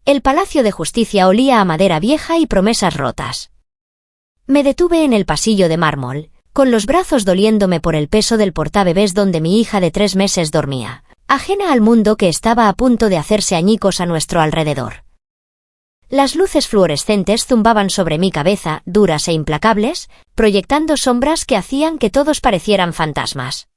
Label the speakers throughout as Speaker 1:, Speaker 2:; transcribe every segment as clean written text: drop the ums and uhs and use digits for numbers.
Speaker 1: El Palacio de Justicia olía a madera vieja y promesas rotas. Me detuve en el pasillo de mármol, con los brazos doliéndome por el peso del portabebés donde mi hija de 3 meses dormía, ajena al mundo que estaba a punto de hacerse añicos a nuestro alrededor. Las luces fluorescentes zumbaban sobre mi cabeza, duras e implacables, proyectando sombras que hacían que todos parecieran fantasmas.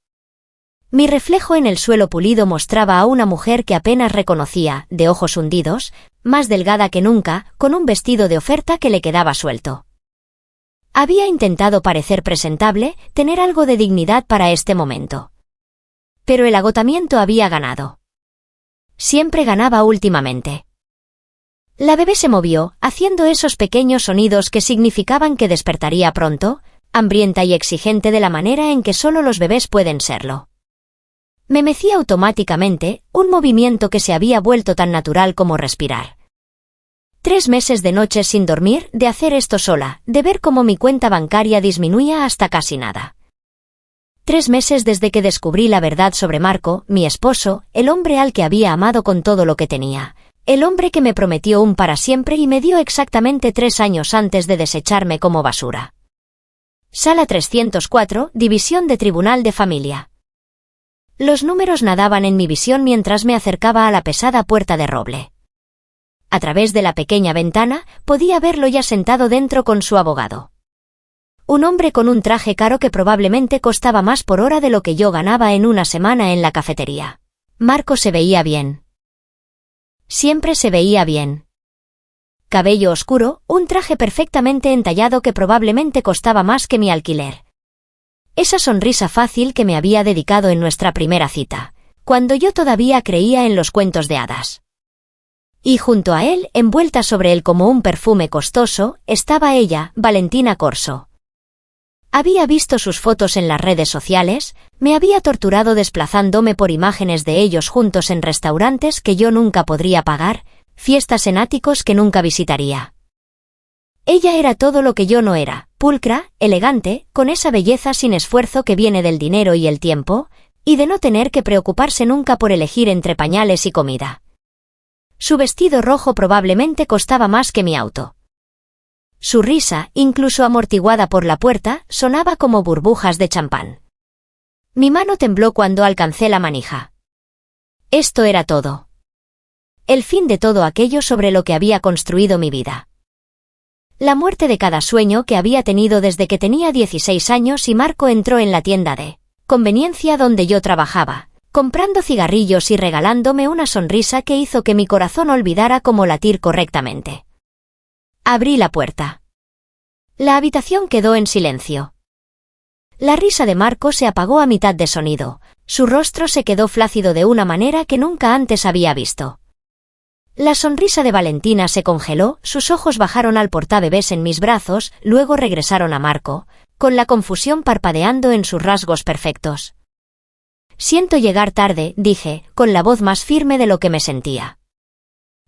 Speaker 1: Mi reflejo en el suelo pulido mostraba a una mujer que apenas reconocía, de ojos hundidos, más delgada que nunca, con un vestido de oferta que le quedaba suelto. Había intentado parecer presentable, tener algo de dignidad para este momento. Pero el agotamiento había ganado. Siempre ganaba últimamente. La bebé se movió, haciendo esos pequeños sonidos que significaban que despertaría pronto, hambrienta y exigente de la manera en que solo los bebés pueden serlo. Me mecí automáticamente, un movimiento que se había vuelto tan natural como respirar. 3 meses de noches sin dormir, de hacer esto sola, de ver cómo mi cuenta bancaria disminuía hasta casi nada. 3 meses desde que descubrí la verdad sobre Marco, mi esposo, el hombre al que había amado con todo lo que tenía. El hombre que me prometió un para siempre y me dio exactamente 3 años antes de desecharme como basura. Sala 304, División de Tribunal de Familia. Los números nadaban en mi visión mientras me acercaba a la pesada puerta de roble. A través de la pequeña ventana, podía verlo ya sentado dentro con su abogado. Un hombre con un traje caro que probablemente costaba más por hora de lo que yo ganaba en una semana en la cafetería. Marco se veía bien. Siempre se veía bien. Cabello oscuro, un traje perfectamente entallado que probablemente costaba más que mi alquiler. Esa sonrisa fácil que me había dedicado en nuestra primera cita, cuando yo todavía creía en los cuentos de hadas. Y junto a él, envuelta sobre él como un perfume costoso, estaba ella, Valentina Corso. Había visto sus fotos en las redes sociales, me había torturado desplazándome por imágenes de ellos juntos en restaurantes que yo nunca podría pagar, fiestas en áticos que nunca visitaría. Ella era todo lo que yo no era, pulcra, elegante, con esa belleza sin esfuerzo que viene del dinero y el tiempo, y de no tener que preocuparse nunca por elegir entre pañales y comida. Su vestido rojo probablemente costaba más que mi auto. Su risa, incluso amortiguada por la puerta, sonaba como burbujas de champán. Mi mano tembló cuando alcancé la manija. Esto era todo. El fin de todo aquello sobre lo que había construido mi vida. La muerte de cada sueño que había tenido desde que tenía 16 años y Marco entró en la tienda de conveniencia donde yo trabajaba, comprando cigarrillos y regalándome una sonrisa que hizo que mi corazón olvidara cómo latir correctamente. Abrí la puerta. La habitación quedó en silencio. La risa de Marco se apagó a mitad de sonido, su rostro se quedó flácido de una manera que nunca antes había visto. La sonrisa de Valentina se congeló, sus ojos bajaron al portabebés en mis brazos, luego regresaron a Marco, con la confusión parpadeando en sus rasgos perfectos. Siento llegar tarde, dije, con la voz más firme de lo que me sentía.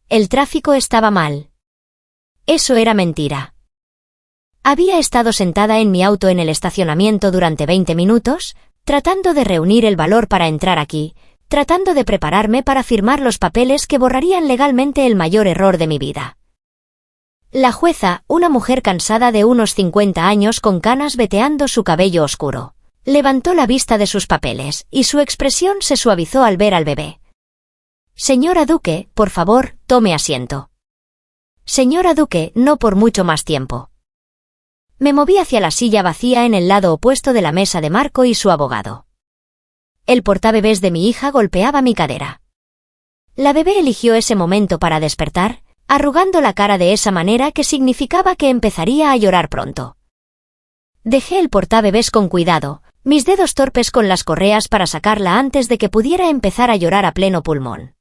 Speaker 1: El tráfico estaba mal. Eso era mentira. Había estado sentada en mi auto en el estacionamiento durante 20 minutos, tratando de reunir el valor para entrar aquí, tratando de prepararme para firmar los papeles que borrarían legalmente el mayor error de mi vida. La jueza, una mujer cansada de unos 50 años con canas veteando su cabello oscuro, levantó la vista de sus papeles, y su expresión se suavizó al ver al bebé. Señora Duque, por favor, tome asiento. Señora Duque, no por mucho más tiempo. Me moví hacia la silla vacía en el lado opuesto de la mesa de Marco y su abogado. El portabebés de mi hija golpeaba mi cadera. La bebé eligió ese momento para despertar, arrugando la cara de esa manera que significaba que empezaría a llorar pronto. Dejé el portabebés con cuidado, mis dedos torpes con las correas para sacarla antes de que pudiera empezar a llorar a pleno pulmón.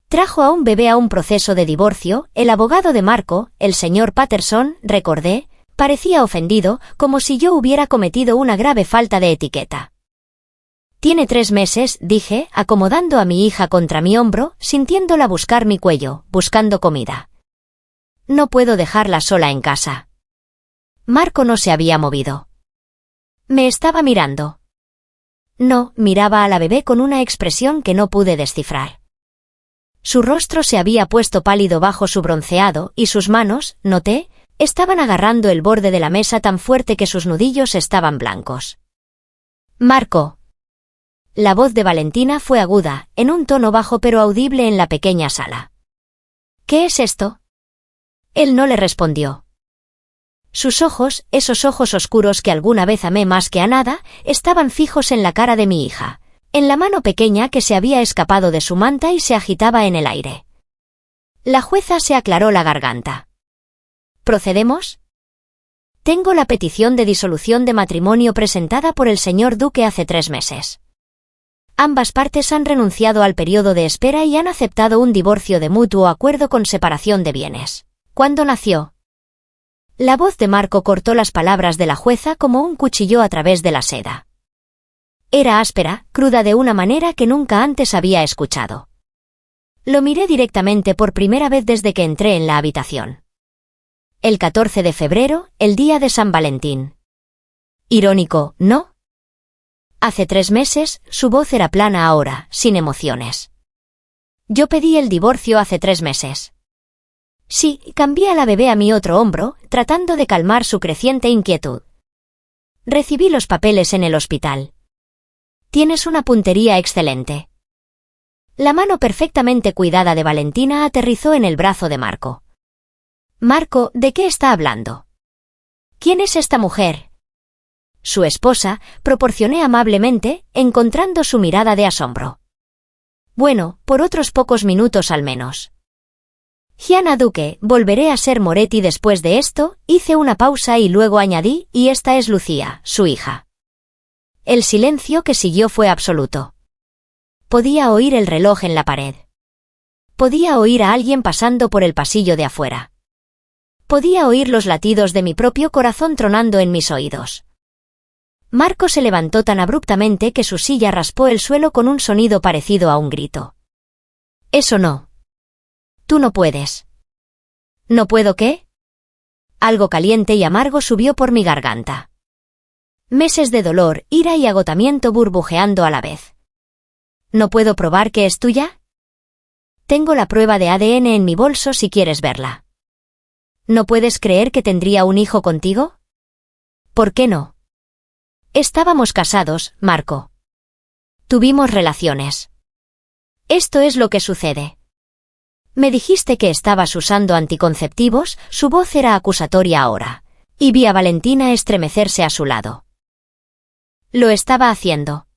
Speaker 1: Trajo a un bebé a un proceso de divorcio, el abogado de Marco, el señor Patterson, recordé, parecía ofendido, como si yo hubiera cometido una grave falta de etiqueta. Tiene 3 meses, dije, acomodando a mi hija contra mi hombro, sintiéndola buscar mi cuello, buscando comida. No puedo dejarla sola en casa. Marco no se había movido. Me estaba mirando. No, miraba a la bebé con una expresión que no pude descifrar. Su rostro se había puesto pálido bajo su bronceado y sus manos, noté, estaban agarrando el borde de la mesa tan fuerte que sus nudillos estaban blancos. Marco. La voz de Valentina fue aguda, en un tono bajo pero audible en la pequeña sala. ¿Qué es esto? Él no le respondió. Sus ojos, esos ojos oscuros que alguna vez amé más que a nada, estaban fijos en la cara de mi hija, en la mano pequeña que se había escapado de su manta y se agitaba en el aire. La jueza se aclaró la garganta. ¿Procedemos? Tengo la petición de disolución de matrimonio presentada por el señor Duque hace 3 meses. Ambas partes han renunciado al periodo de espera y han aceptado un divorcio de mutuo acuerdo con separación de bienes. ¿Cuándo nació? La voz de Marco cortó las palabras de la jueza como un cuchillo a través de la seda. Era áspera, cruda de una manera que nunca antes había escuchado. Lo miré directamente por primera vez desde que entré en la habitación. El 14 de febrero, el día de San Valentín. Irónico, ¿no? Hace 3 meses, su voz era plana ahora, sin emociones. Yo pedí el divorcio hace 3 meses. Sí, cambié a la bebé a mi otro hombro, tratando de calmar su creciente inquietud. Recibí los papeles en el hospital. Tienes una puntería excelente. La mano perfectamente cuidada de Valentina aterrizó en el brazo de Marco. Marco, ¿de qué está hablando? ¿Quién es esta mujer? Su esposa, proporcioné amablemente, encontrando su mirada de asombro. Bueno, por otros pocos minutos al menos. Gianna Duque, volveré a ser Moretti después de esto, hice una pausa y luego añadí, y esta es Lucía, su hija. El silencio que siguió fue absoluto. Podía oír el reloj en la pared. Podía oír a alguien pasando por el pasillo de afuera. Podía oír los latidos de mi propio corazón tronando en mis oídos. Marco se levantó tan abruptamente que su silla raspó el suelo con un sonido parecido a un grito. Eso no. Tú no puedes. ¿No puedo qué? Algo caliente y amargo subió por mi garganta. Meses de dolor, ira y agotamiento burbujeando a la vez. ¿No puedo probar que es tuya? Tengo la prueba de ADN en mi bolso si quieres verla. ¿No puedes creer que tendría un hijo contigo? ¿Por qué no? Estábamos casados, Marco. Tuvimos relaciones. Esto es lo que sucede. Me dijiste que estabas usando anticonceptivos, su voz era acusatoria ahora, y vi a Valentina estremecerse a su lado. Lo estaba haciendo.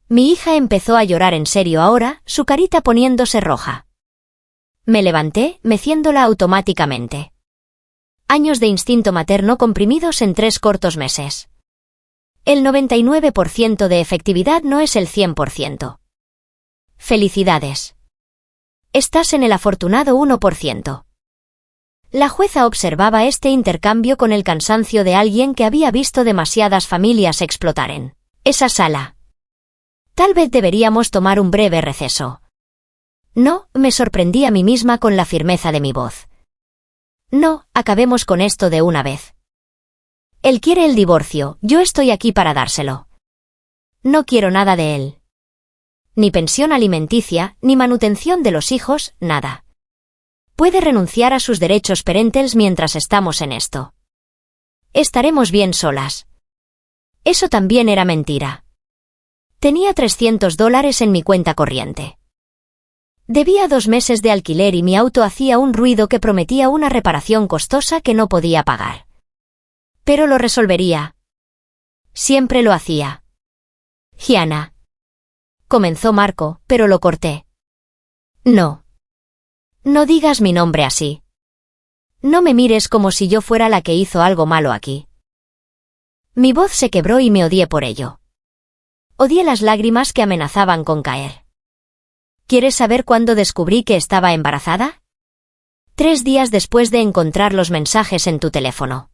Speaker 1: Mi hija empezó a llorar en serio ahora, su carita poniéndose roja. Me levanté, meciéndola automáticamente. Años de instinto materno comprimidos en 3 cortos meses. El 99% de efectividad no es el 100%. Felicidades. Estás en el afortunado 1%. La jueza observaba este intercambio con el cansancio de alguien que había visto demasiadas familias explotar en esa sala. Tal vez deberíamos tomar un breve receso. No, me sorprendí a mí misma con la firmeza de mi voz. No, acabemos con esto de una vez. Él quiere el divorcio, yo estoy aquí para dárselo. No quiero nada de él. Ni pensión alimenticia, ni manutención de los hijos, nada. Puede renunciar a sus derechos parentales mientras estamos en esto. Estaremos bien solas. Eso también era mentira. Tenía $300 en mi cuenta corriente. Debía 2 meses de alquiler y mi auto hacía un ruido que prometía una reparación costosa que no podía pagar. Pero lo resolvería. Siempre lo hacía. Gianna. Comenzó Marco, pero lo corté. No. No digas mi nombre así. No me mires como si yo fuera la que hizo algo malo aquí. Mi voz se quebró y me odié por ello. Odié las lágrimas que amenazaban con caer. ¿Quieres saber cuándo descubrí que estaba embarazada? 3 días después de encontrar los mensajes en tu teléfono.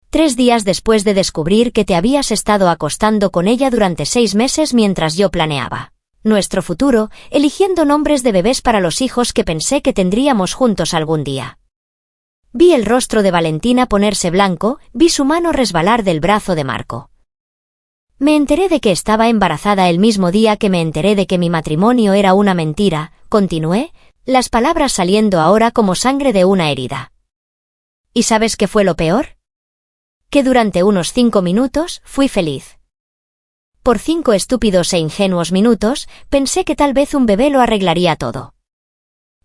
Speaker 1: 3 días después de descubrir que te habías estado acostando con ella durante 6 meses mientras yo planeaba nuestro futuro, eligiendo nombres de bebés para los hijos que pensé que tendríamos juntos algún día. Vi el rostro de Valentina ponerse blanco, vi su mano resbalar del brazo de Marco. Me enteré de que estaba embarazada el mismo día que me enteré de que mi matrimonio era una mentira, continué, las palabras saliendo ahora como sangre de una herida. ¿Y sabes qué fue lo peor? Que durante unos 5 minutos fui feliz. Por 5 estúpidos e ingenuos minutos, pensé que tal vez un bebé lo arreglaría todo.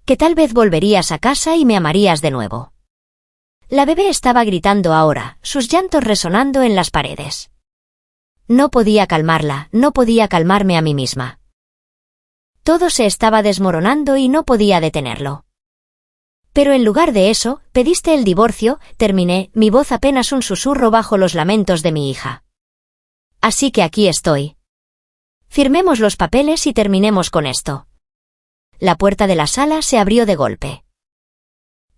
Speaker 1: Que tal vez volverías a casa y me amarías de nuevo. La bebé estaba gritando ahora, sus llantos resonando en las paredes. No podía calmarla, no podía calmarme a mí misma. Todo se estaba desmoronando y no podía detenerlo. Pero en lugar de eso, pediste el divorcio, terminé, mi voz apenas un susurro bajo los lamentos de mi hija. Así que aquí estoy. Firmemos los papeles y terminemos con esto. La puerta de la sala se abrió de golpe.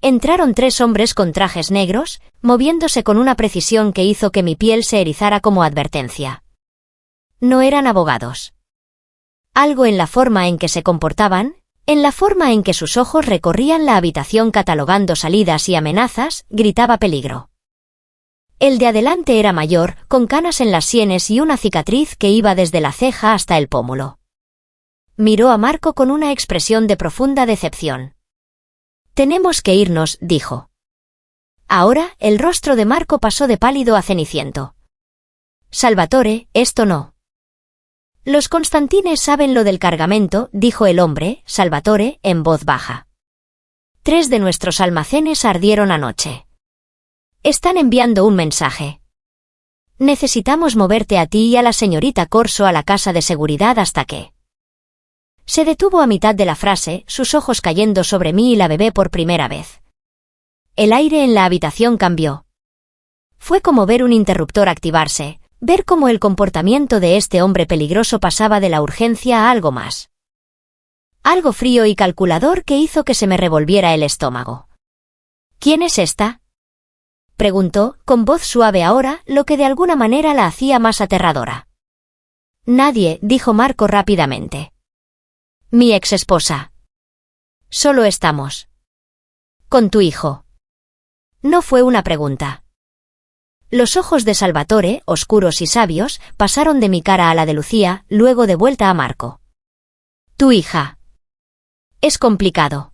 Speaker 1: Entraron 3 hombres con trajes negros, moviéndose con una precisión que hizo que mi piel se erizara como advertencia. No eran abogados. Algo en la forma en que se comportaban, en la forma en que sus ojos recorrían la habitación catalogando salidas y amenazas, gritaba peligro. El de adelante era mayor, con canas en las sienes y una cicatriz que iba desde la ceja hasta el pómulo. Miró a Marco con una expresión de profunda decepción. «Tenemos que irnos», dijo. Ahora, el rostro de Marco pasó de pálido a ceniciento. «Salvatore, esto no». «Los Constantines saben lo del cargamento», dijo el hombre, Salvatore, en voz baja. 3 de nuestros almacenes ardieron anoche. Están enviando un mensaje. Necesitamos moverte a ti y a la señorita Corso a la casa de seguridad hasta que... Se detuvo a mitad de la frase, sus ojos cayendo sobre mí y la bebé por primera vez. El aire en la habitación cambió. Fue como ver un interruptor activarse, ver cómo el comportamiento de este hombre peligroso pasaba de la urgencia a algo más. Algo frío y calculador que hizo que se me revolviera el estómago. «¿Quién es esta?», preguntó, con voz suave ahora, lo que de alguna manera la hacía más aterradora. «Nadie», dijo Marco rápidamente. «Mi exesposa. Solo estamos. Con tu hijo». No fue una pregunta. Los ojos de Salvatore, oscuros y sabios, pasaron de mi cara a la de Lucía, luego de vuelta a Marco. «Tu hija». «Es complicado».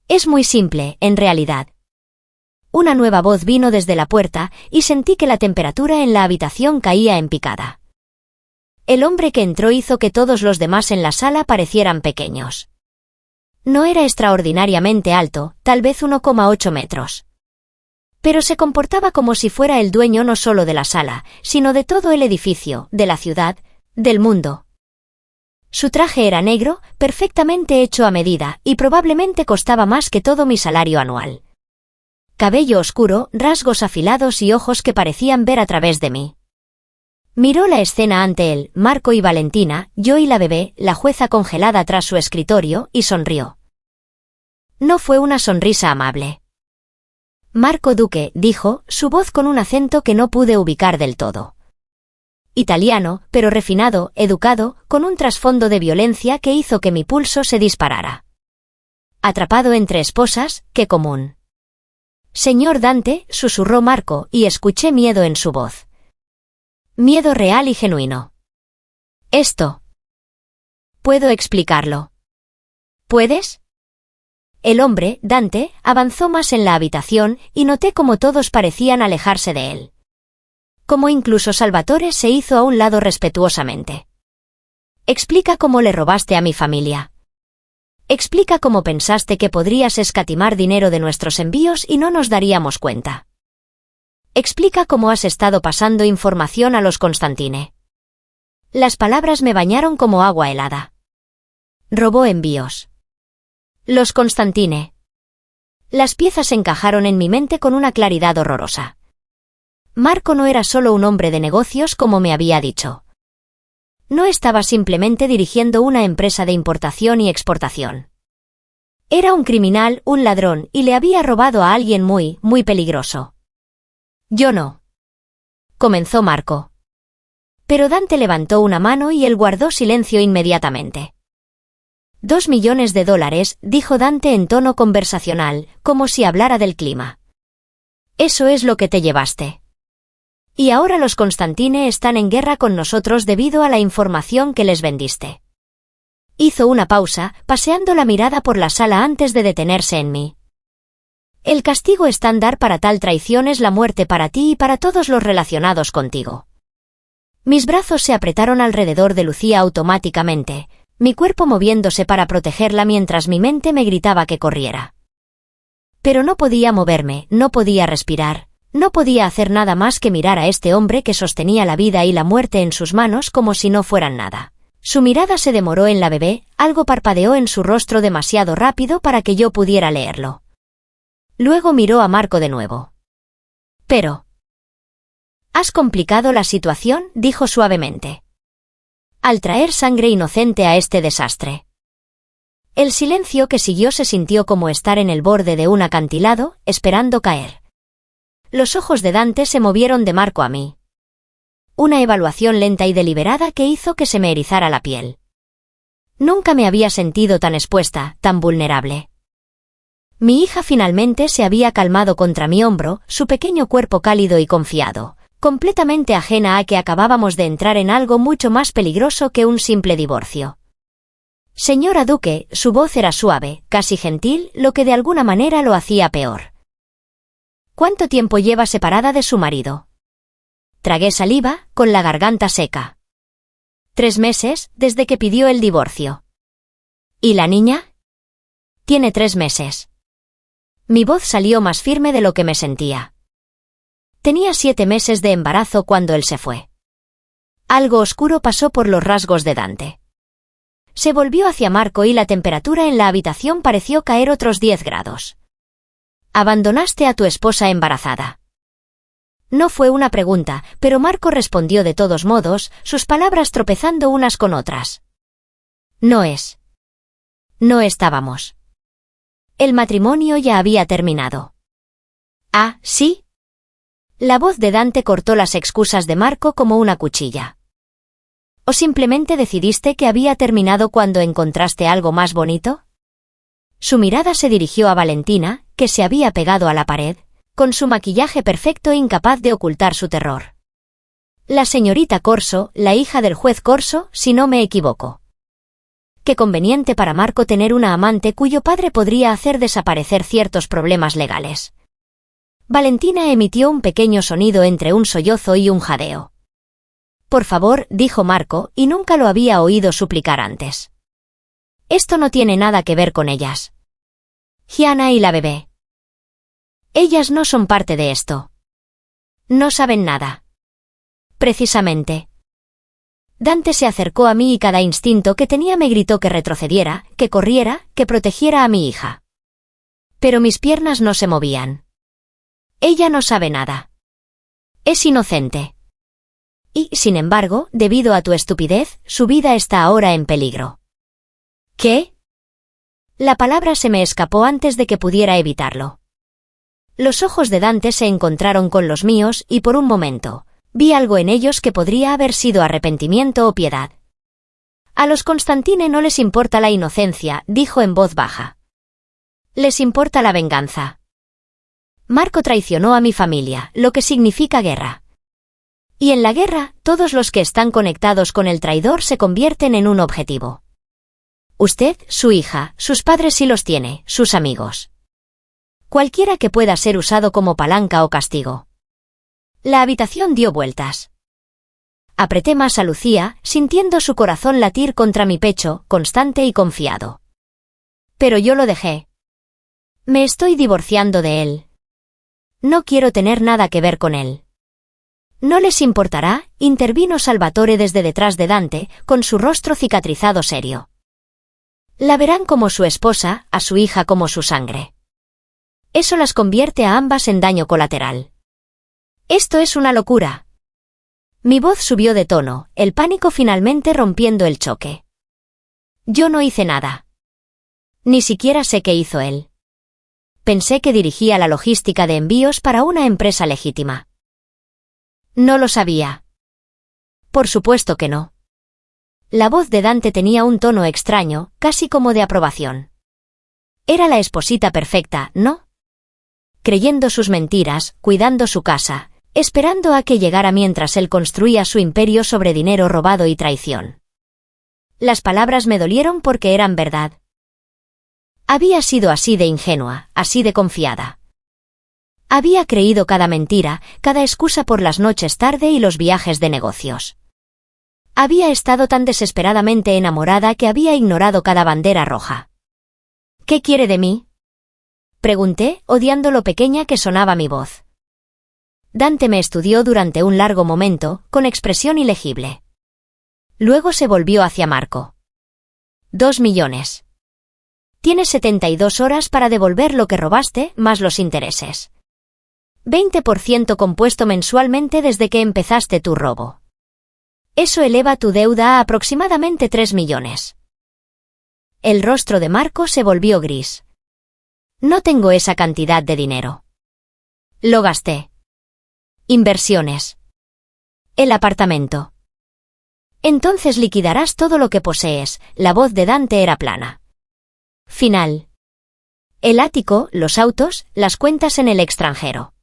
Speaker 1: «Es muy simple, en realidad». Una nueva voz vino desde la puerta, y sentí que la temperatura en la habitación caía en picada. El hombre que entró hizo que todos los demás en la sala parecieran pequeños. No era extraordinariamente alto, tal vez 1,8 metros. Pero se comportaba como si fuera el dueño no solo de la sala, sino de todo el edificio, de la ciudad, del mundo. Su traje era negro, perfectamente hecho a medida, y probablemente costaba más que todo mi salario anual. Cabello oscuro, rasgos afilados y ojos que parecían ver a través de mí. Miró la escena ante él, Marco y Valentina, yo y la bebé, la jueza congelada tras su escritorio, y sonrió. No fue una sonrisa amable. «Marco Duque», dijo, su voz con un acento que no pude ubicar del todo. Italiano, pero refinado, educado, con un trasfondo de violencia que hizo que mi pulso se disparara. «Atrapado entre esposas, qué común». «Señor Dante», susurró Marco, y escuché miedo en su voz. Miedo real y genuino. «Esto. Puedo explicarlo». «¿Puedes?» El hombre, Dante, avanzó más en la habitación, y noté cómo todos parecían alejarse de él. Como incluso Salvatore se hizo a un lado respetuosamente. «Explica cómo le robaste a mi familia. Explica cómo pensaste que podrías escatimar dinero de nuestros envíos y no nos daríamos cuenta. Explica cómo has estado pasando información a los Constantine». Las palabras me bañaron como agua helada. «Robó envíos». Los Constantine. Las piezas encajaron en mi mente con una claridad horrorosa. Marco no era solo un hombre de negocios como me había dicho. No estaba simplemente dirigiendo una empresa de importación y exportación. Era un criminal, un ladrón, y le había robado a alguien muy, muy peligroso. «Yo no», comenzó Marco. Pero Dante levantó una mano y él guardó silencio inmediatamente. $2 millones, dijo Dante en tono conversacional, como si hablara del clima. «Eso es lo que te llevaste». Y ahora los Constantine están en guerra con nosotros debido a la información que les vendiste. Hizo una pausa, paseando la mirada por la sala antes de detenerse en mí. El castigo estándar para tal traición es la muerte para ti y para todos los relacionados contigo. Mis brazos se apretaron alrededor de Lucía automáticamente, mi cuerpo moviéndose para protegerla mientras mi mente me gritaba que corriera. Pero no podía moverme, no podía respirar, no podía hacer nada más que mirar a este hombre que sostenía la vida y la muerte en sus manos como si no fueran nada. Su mirada se demoró en la bebé, algo parpadeó en su rostro demasiado rápido para que yo pudiera leerlo. Luego miró a Marco de nuevo. Pero... «Has complicado la situación», dijo suavemente. «Al traer sangre inocente a este desastre». El silencio que siguió se sintió como estar en el borde de un acantilado, esperando caer. Los ojos de Dante se movieron de Marco a mí. Una evaluación lenta y deliberada que hizo que se me erizara la piel. Nunca me había sentido tan expuesta, tan vulnerable. Mi hija finalmente se había calmado contra mi hombro, su pequeño cuerpo cálido y confiado, completamente ajena a que acabábamos de entrar en algo mucho más peligroso que un simple divorcio. Señora Duque, su voz era suave, casi gentil, lo que de alguna manera lo hacía peor. ¿Cuánto tiempo lleva separada de su marido? Tragué saliva, con la garganta seca. 3 meses, desde que pidió el divorcio. ¿Y la niña? Tiene 3 meses. Mi voz salió más firme de lo que me sentía. Tenía 7 meses de embarazo cuando él se fue. Algo oscuro pasó por los rasgos de Dante. Se volvió hacia Marco y la temperatura en la habitación pareció caer otros 10 grados. «Abandonaste a tu esposa embarazada». No fue una pregunta, pero Marco respondió de todos modos, sus palabras tropezando unas con otras. «No es. No estábamos. El matrimonio ya había terminado». «Ah, ¿sí?» La voz de Dante cortó las excusas de Marco como una cuchilla. ¿O simplemente decidiste que había terminado cuando encontraste algo más bonito? Su mirada se dirigió a Valentina, que se había pegado a la pared, con su maquillaje perfecto incapaz de ocultar su terror. La señorita Corso, la hija del juez Corso, si no me equivoco. Qué conveniente para Marco tener una amante cuyo padre podría hacer desaparecer ciertos problemas legales. Valentina emitió un pequeño sonido entre un sollozo y un jadeo. «Por favor», dijo Marco, y nunca lo había oído suplicar antes. «Esto no tiene nada que ver con ellas. Gianna y la bebé. Ellas no son parte de esto. No saben nada». «Precisamente». Dante se acercó a mí y cada instinto que tenía me gritó que retrocediera, que corriera, que protegiera a mi hija. Pero mis piernas no se movían. «Ella no sabe nada. Es inocente. Y, sin embargo, debido a tu estupidez, su vida está ahora en peligro». «¿Qué?» La palabra se me escapó antes de que pudiera evitarlo. Los ojos de Dante se encontraron con los míos y por un momento, vi algo en ellos que podría haber sido arrepentimiento o piedad. «A los Constantine no les importa la inocencia», dijo en voz baja. «Les importa la venganza. Marco traicionó a mi familia, lo que significa guerra. Y en la guerra, todos los que están conectados con el traidor se convierten en un objetivo. Usted, su hija, sus padres sí los tiene, sus amigos. Cualquiera que pueda ser usado como palanca o castigo». La habitación dio vueltas. Apreté más a Lucía, sintiendo su corazón latir contra mi pecho, constante y confiado. Pero yo lo dejé. «Me estoy divorciando de él. No quiero tener nada que ver con él». «No les importará», intervino Salvatore desde detrás de Dante, con su rostro cicatrizado serio. «La verán como su esposa, a su hija como su sangre. Eso las convierte a ambas en daño colateral. Esto es una locura». Mi voz subió de tono, el pánico finalmente rompiendo el choque. «Yo no hice nada. Ni siquiera sé qué hizo él. Pensé que dirigía la logística de envíos para una empresa legítima». «No lo sabía». «Por supuesto que no». La voz de Dante tenía un tono extraño, casi como de aprobación. Era la esposita perfecta, ¿no? Creyendo sus mentiras, cuidando su casa, esperando a que llegara mientras él construía su imperio sobre dinero robado y traición. Las palabras me dolieron porque eran verdad. Había sido así de ingenua, así de confiada. Había creído cada mentira, cada excusa por las noches tarde y los viajes de negocios. Había estado tan desesperadamente enamorada que había ignorado cada bandera roja. ¿Qué quiere de mí?, pregunté, odiando lo pequeña que sonaba mi voz. Dante me estudió durante un largo momento, con expresión ilegible. Luego se volvió hacia Marco. 2 millones. Tienes 72 horas para devolver lo que robaste, más los intereses. 20% compuesto mensualmente desde que empezaste tu robo. Eso eleva tu deuda a aproximadamente 3 millones. El rostro de Marco se volvió gris. No tengo esa cantidad de dinero. Lo gasté. Inversiones. El apartamento. Entonces liquidarás todo lo que posees. La voz de Dante era plana. Final. El ático, los autos, las cuentas en el extranjero.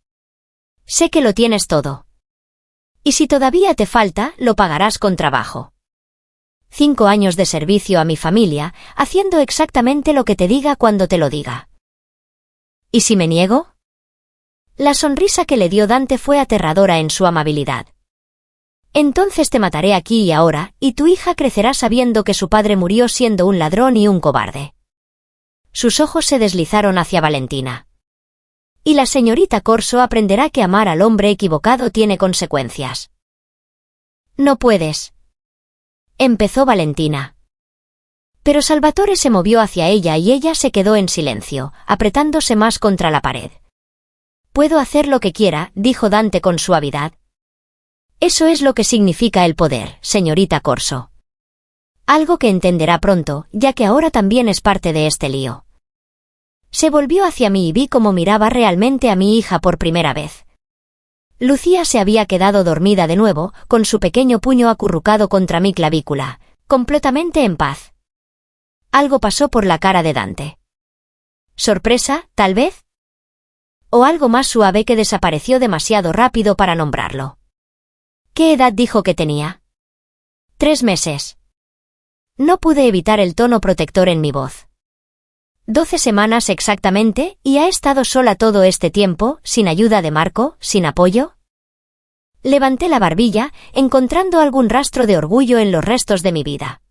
Speaker 1: Sé que lo tienes todo. Y si todavía te falta, lo pagarás con trabajo. 5 años de servicio a mi familia, haciendo exactamente lo que te diga cuando te lo diga. ¿Y si me niego? La sonrisa que le dio Dante fue aterradora en su amabilidad. Entonces te mataré aquí y ahora, y tu hija crecerá sabiendo que su padre murió siendo un ladrón y un cobarde. Sus ojos se deslizaron hacia Valentina. Y la señorita Corso aprenderá que amar al hombre equivocado tiene consecuencias. No puedes. Empezó Valentina. Pero Salvatore se movió hacia ella y ella se quedó en silencio, apretándose más contra la pared. Puedo hacer lo que quiera, dijo Dante con suavidad. Eso es lo que significa el poder, señorita Corso. Algo que entenderá pronto, ya que ahora también es parte de este lío. Se volvió hacia mí y vi cómo miraba realmente a mi hija por primera vez. Lucía se había quedado dormida de nuevo, con su pequeño puño acurrucado contra mi clavícula, completamente en paz. Algo pasó por la cara de Dante. ¿Sorpresa, tal vez? O algo más suave que desapareció demasiado rápido para nombrarlo. ¿Qué edad dijo que tenía? 3 meses. No pude evitar el tono protector en mi voz. 12 semanas exactamente, ¿y ha estado sola todo este tiempo, sin ayuda de Marco, sin apoyo? Levanté la barbilla, encontrando algún rastro de orgullo en los restos de mi vida.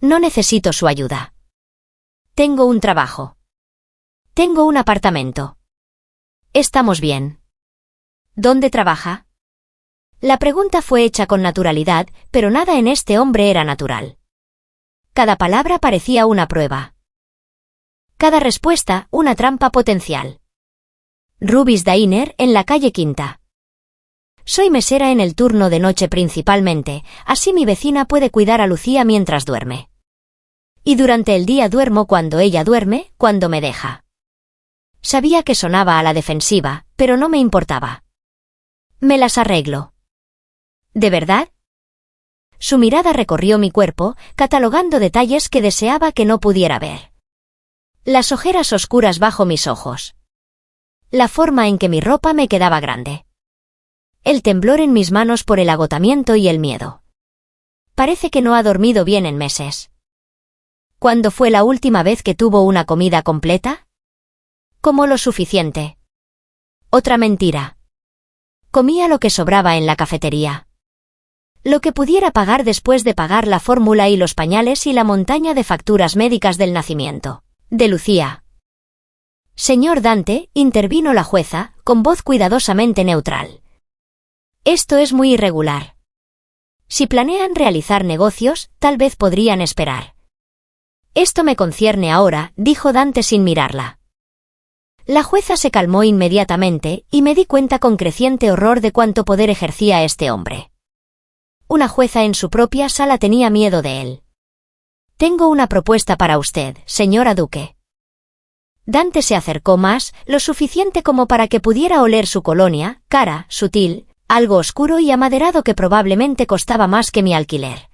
Speaker 1: No necesito su ayuda. Tengo un trabajo. Tengo un apartamento. Estamos bien. ¿Dónde trabaja? La pregunta fue hecha con naturalidad, pero nada en este hombre era natural. Cada palabra parecía una prueba. Cada respuesta, una trampa potencial. Ruby's Diner, en la calle Quinta. Soy mesera en el turno de noche principalmente, así mi vecina puede cuidar a Lucía mientras duerme. Y durante el día duermo cuando ella duerme, cuando me deja. Sabía que sonaba a la defensiva, pero no me importaba. Me las arreglo. ¿De verdad? Su mirada recorrió mi cuerpo, catalogando detalles que deseaba que no pudiera ver. Las ojeras oscuras bajo mis ojos. La forma en que mi ropa me quedaba grande. El temblor en mis manos por el agotamiento y el miedo. Parece que no ha dormido bien en meses. ¿Cuándo fue la última vez que tuvo una comida completa? Como lo suficiente. Otra mentira. Comía lo que sobraba en la cafetería. Lo que pudiera pagar después de pagar la fórmula y los pañales y la montaña de facturas médicas del nacimiento de Lucía. Señor Dante, intervino la jueza, con voz cuidadosamente neutral. Esto es muy irregular. Si planean realizar negocios, tal vez podrían esperar. Esto me concierne ahora, dijo Dante sin mirarla. La jueza se calmó inmediatamente, y me di cuenta con creciente horror de cuánto poder ejercía este hombre. Una jueza en su propia sala tenía miedo de él. Tengo una propuesta para usted, señora Duque. Dante se acercó más, lo suficiente como para que pudiera oler su colonia, cara, sutil, algo oscuro y amaderado que probablemente costaba más que mi alquiler.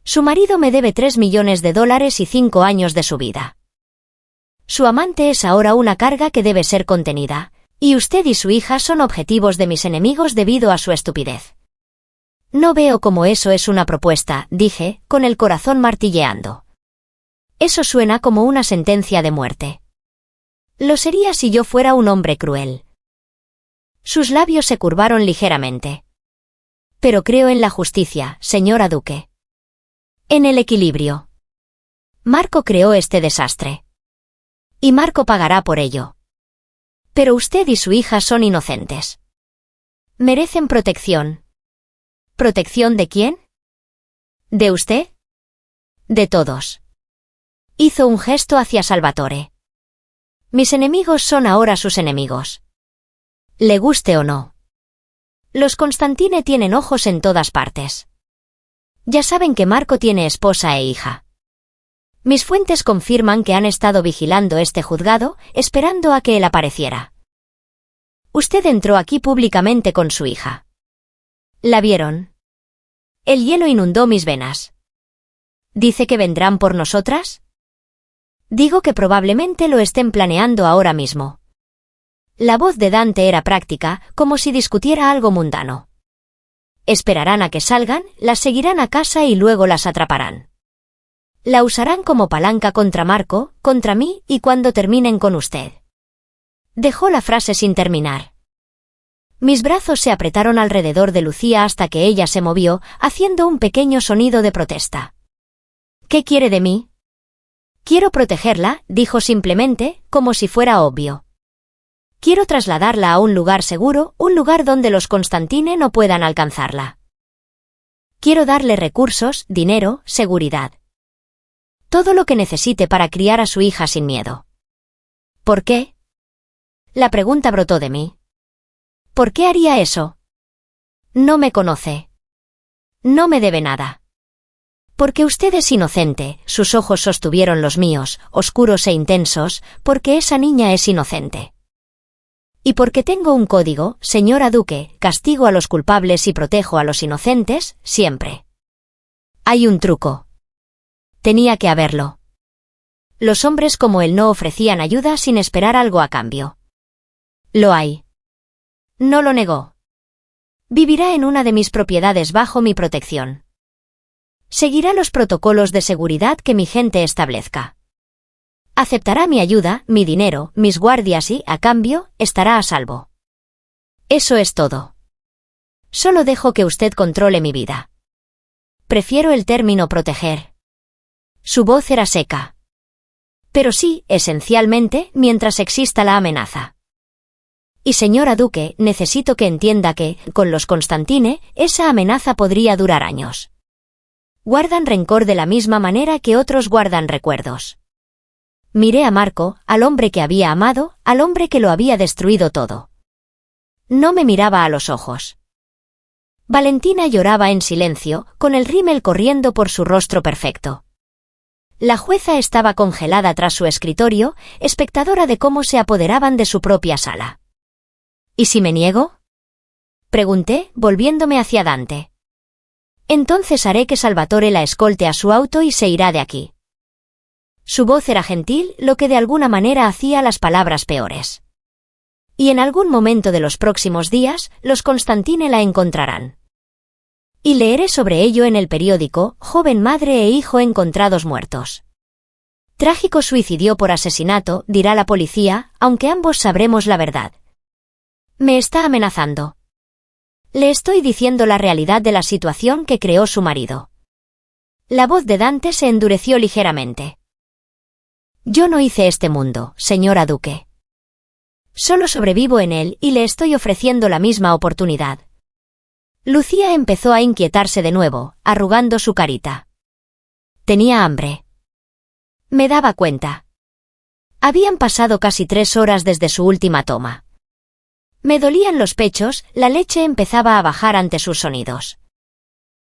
Speaker 1: Su marido me debe $3 millones y 5 años de su vida. Su amante es ahora una carga que debe ser contenida, Y usted y su hija son objetivos de mis enemigos debido a su estupidez. No veo cómo eso es una propuesta, dije, con el corazón martilleando. Eso suena como una sentencia de muerte. Lo sería si yo fuera un hombre cruel. Sus labios se curvaron ligeramente. Pero creo en la justicia, señora Duque. En el equilibrio. Marco creó este desastre. Y Marco pagará por ello. Pero usted y su hija son inocentes. Merecen protección. ¿Protección de quién? ¿De usted? De todos. Hizo un gesto hacia Salvatore. Mis enemigos son ahora sus enemigos. Le guste o no. Los Constantine tienen ojos en todas partes. Ya saben que Marco tiene esposa e hija. Mis fuentes confirman que han estado vigilando este juzgado, esperando a que él apareciera. Usted entró aquí públicamente con su hija. ¿La vieron? El hielo inundó mis venas. ¿Dice que vendrán por nosotras? Digo que probablemente lo estén planeando ahora mismo. La voz de Dante era práctica, como si discutiera algo mundano. Esperarán a que salgan, las seguirán a casa y luego las atraparán. La usarán como palanca contra Marco, contra mí y cuando terminen con usted. Dejó la frase sin terminar. Mis brazos se apretaron alrededor de Lucía hasta que ella se movió, haciendo un pequeño sonido de protesta. ¿Qué quiere de mí? Quiero protegerla, dijo simplemente, como si fuera obvio. Quiero trasladarla a un lugar seguro, un lugar donde los Constantine no puedan alcanzarla. Quiero darle recursos, dinero, seguridad. Todo lo que necesite para criar a su hija sin miedo. ¿Por qué? La pregunta brotó de mí. ¿Por qué haría eso? No me conoce. No me debe nada. Porque usted es inocente, sus ojos sostuvieron los míos, oscuros e intensos, porque esa niña es inocente. Y porque tengo un código, señora Duque, castigo a los culpables y protejo a los inocentes, siempre. Hay un truco. Tenía que haberlo. Los hombres como él no ofrecían ayuda sin esperar algo a cambio. Lo hay. No lo negó. Vivirá en una de mis propiedades bajo mi protección. Seguirá los protocolos de seguridad que mi gente establezca. Aceptará mi ayuda, mi dinero, mis guardias y, a cambio, estará a salvo. Eso es todo. Solo dejo que usted controle mi vida. Prefiero el término proteger. Su voz era seca. Pero sí, esencialmente, mientras exista la amenaza. Y señora Duque, necesito que entienda que, con los Constantine, esa amenaza podría durar años. Guardan rencor de la misma manera que otros guardan recuerdos. Miré a Marco, al hombre que había amado, al hombre que lo había destruido todo. No me miraba a los ojos. Valentina lloraba en silencio, con el rímel corriendo por su rostro perfecto. La jueza estaba congelada tras su escritorio, espectadora de cómo se apoderaban de su propia sala. ¿Y si me niego? Pregunté, volviéndome hacia Dante. Entonces haré que Salvatore la escolte a su auto y se irá de aquí. Su voz era gentil, lo que de alguna manera hacía las palabras peores. Y en algún momento de los próximos días, los Constantine la encontrarán. Y leeré sobre ello en el periódico, joven madre e hijo encontrados muertos. Trágico suicidio por asesinato, dirá la policía, aunque ambos sabremos la verdad. Me está amenazando. Le estoy diciendo la realidad de la situación que creó su marido. La voz de Dante se endureció ligeramente. Yo no hice este mundo, señora Duque. Solo sobrevivo en él y le estoy ofreciendo la misma oportunidad. Lucía empezó a inquietarse de nuevo, arrugando su carita. Tenía hambre. Me daba cuenta. Habían pasado casi 3 horas desde su última toma. Me dolían los pechos, la leche empezaba a bajar ante sus sonidos.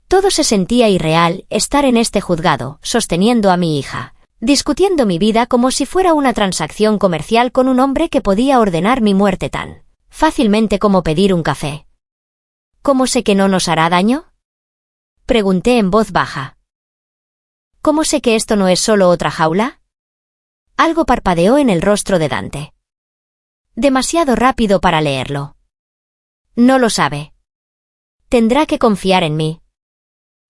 Speaker 1: Todo se sentía irreal, estar en este juzgado, sosteniendo a mi hija, discutiendo mi vida como si fuera una transacción comercial con un hombre que podía ordenar mi muerte tan fácilmente como pedir un café. ¿Cómo sé que no nos hará daño? Pregunté en voz baja. ¿Cómo sé que esto no es solo otra jaula? Algo parpadeó en el rostro de Dante. Demasiado rápido para leerlo. No lo sabe. Tendrá que confiar en mí.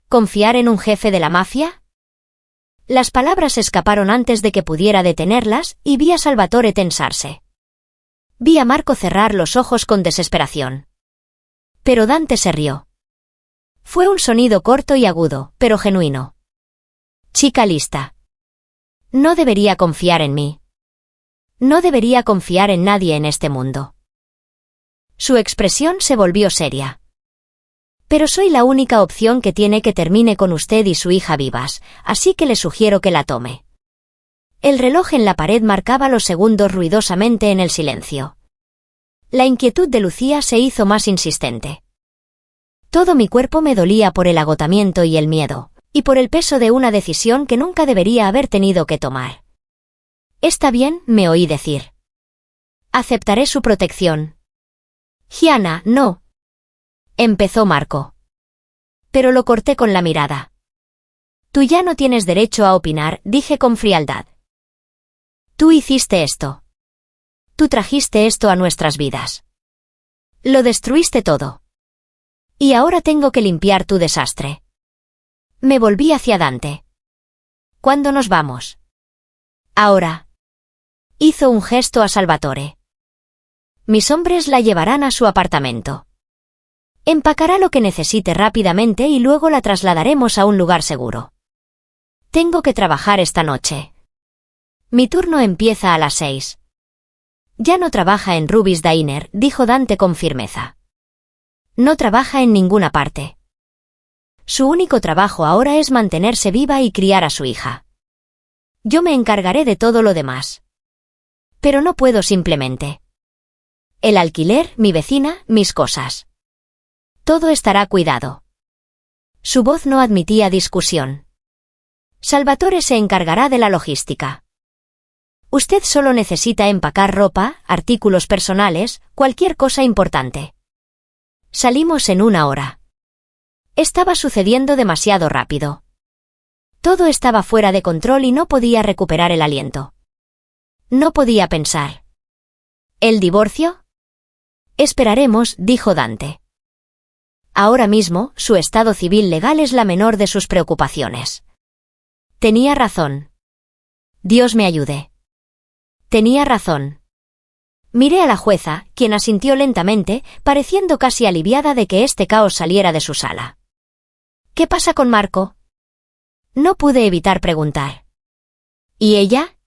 Speaker 1: ¿Confiar en un jefe de la mafia? Las palabras escaparon antes de que pudiera detenerlas y vi a Salvatore tensarse. Vi a Marco cerrar los ojos con desesperación. Pero Dante se rió. Fue un sonido corto y agudo, pero genuino. Chica lista. No debería confiar en mí. No debería confiar en nadie en este mundo. Su expresión se volvió seria. Pero soy la única opción que tiene que termine con usted y su hija vivas, así que le sugiero que la tome. El reloj en la pared marcaba los segundos ruidosamente en el silencio. La inquietud de Lucía se hizo más insistente. Todo mi cuerpo me dolía por el agotamiento y el miedo, y por el peso de una decisión que nunca debería haber tenido que tomar. Está bien, me oí decir. Aceptaré su protección. Gianna, no. Empezó Marco. Pero lo corté con la mirada. Tú ya no tienes derecho a opinar, dije con frialdad. Tú hiciste esto. Tú trajiste esto a nuestras vidas. Lo destruiste todo. Y ahora tengo que limpiar tu desastre. Me volví hacia Dante. ¿Cuándo nos vamos? Ahora. Hizo un gesto a Salvatore. Mis hombres la llevarán a su apartamento. Empacará lo que necesite rápidamente y luego la trasladaremos a un lugar seguro. Tengo que trabajar esta noche. Mi turno empieza a las 6. Ya no trabaja en Ruby's Diner, dijo Dante con firmeza. No trabaja en ninguna parte. Su único trabajo ahora es mantenerse viva y criar a su hija. Yo me encargaré de todo lo demás. Pero no puedo simplemente. El alquiler, mi vecina, mis cosas. Todo estará cuidado. Su voz no admitía discusión. Salvatore se encargará de la logística. Usted solo necesita empacar ropa, artículos personales, cualquier cosa importante. Salimos en 1 hora. Estaba sucediendo demasiado rápido. Todo estaba fuera de control y no podía recuperar el aliento. No podía pensar. ¿El divorcio? Esperaremos, dijo Dante. Ahora mismo, su estado civil legal es la menor de sus preocupaciones. Tenía razón. Dios me ayude. Tenía razón. Miré a la jueza, quien asintió lentamente, pareciendo casi aliviada de que este caos saliera de su sala. ¿Qué pasa con Marco? No pude evitar preguntar. ¿Y ella?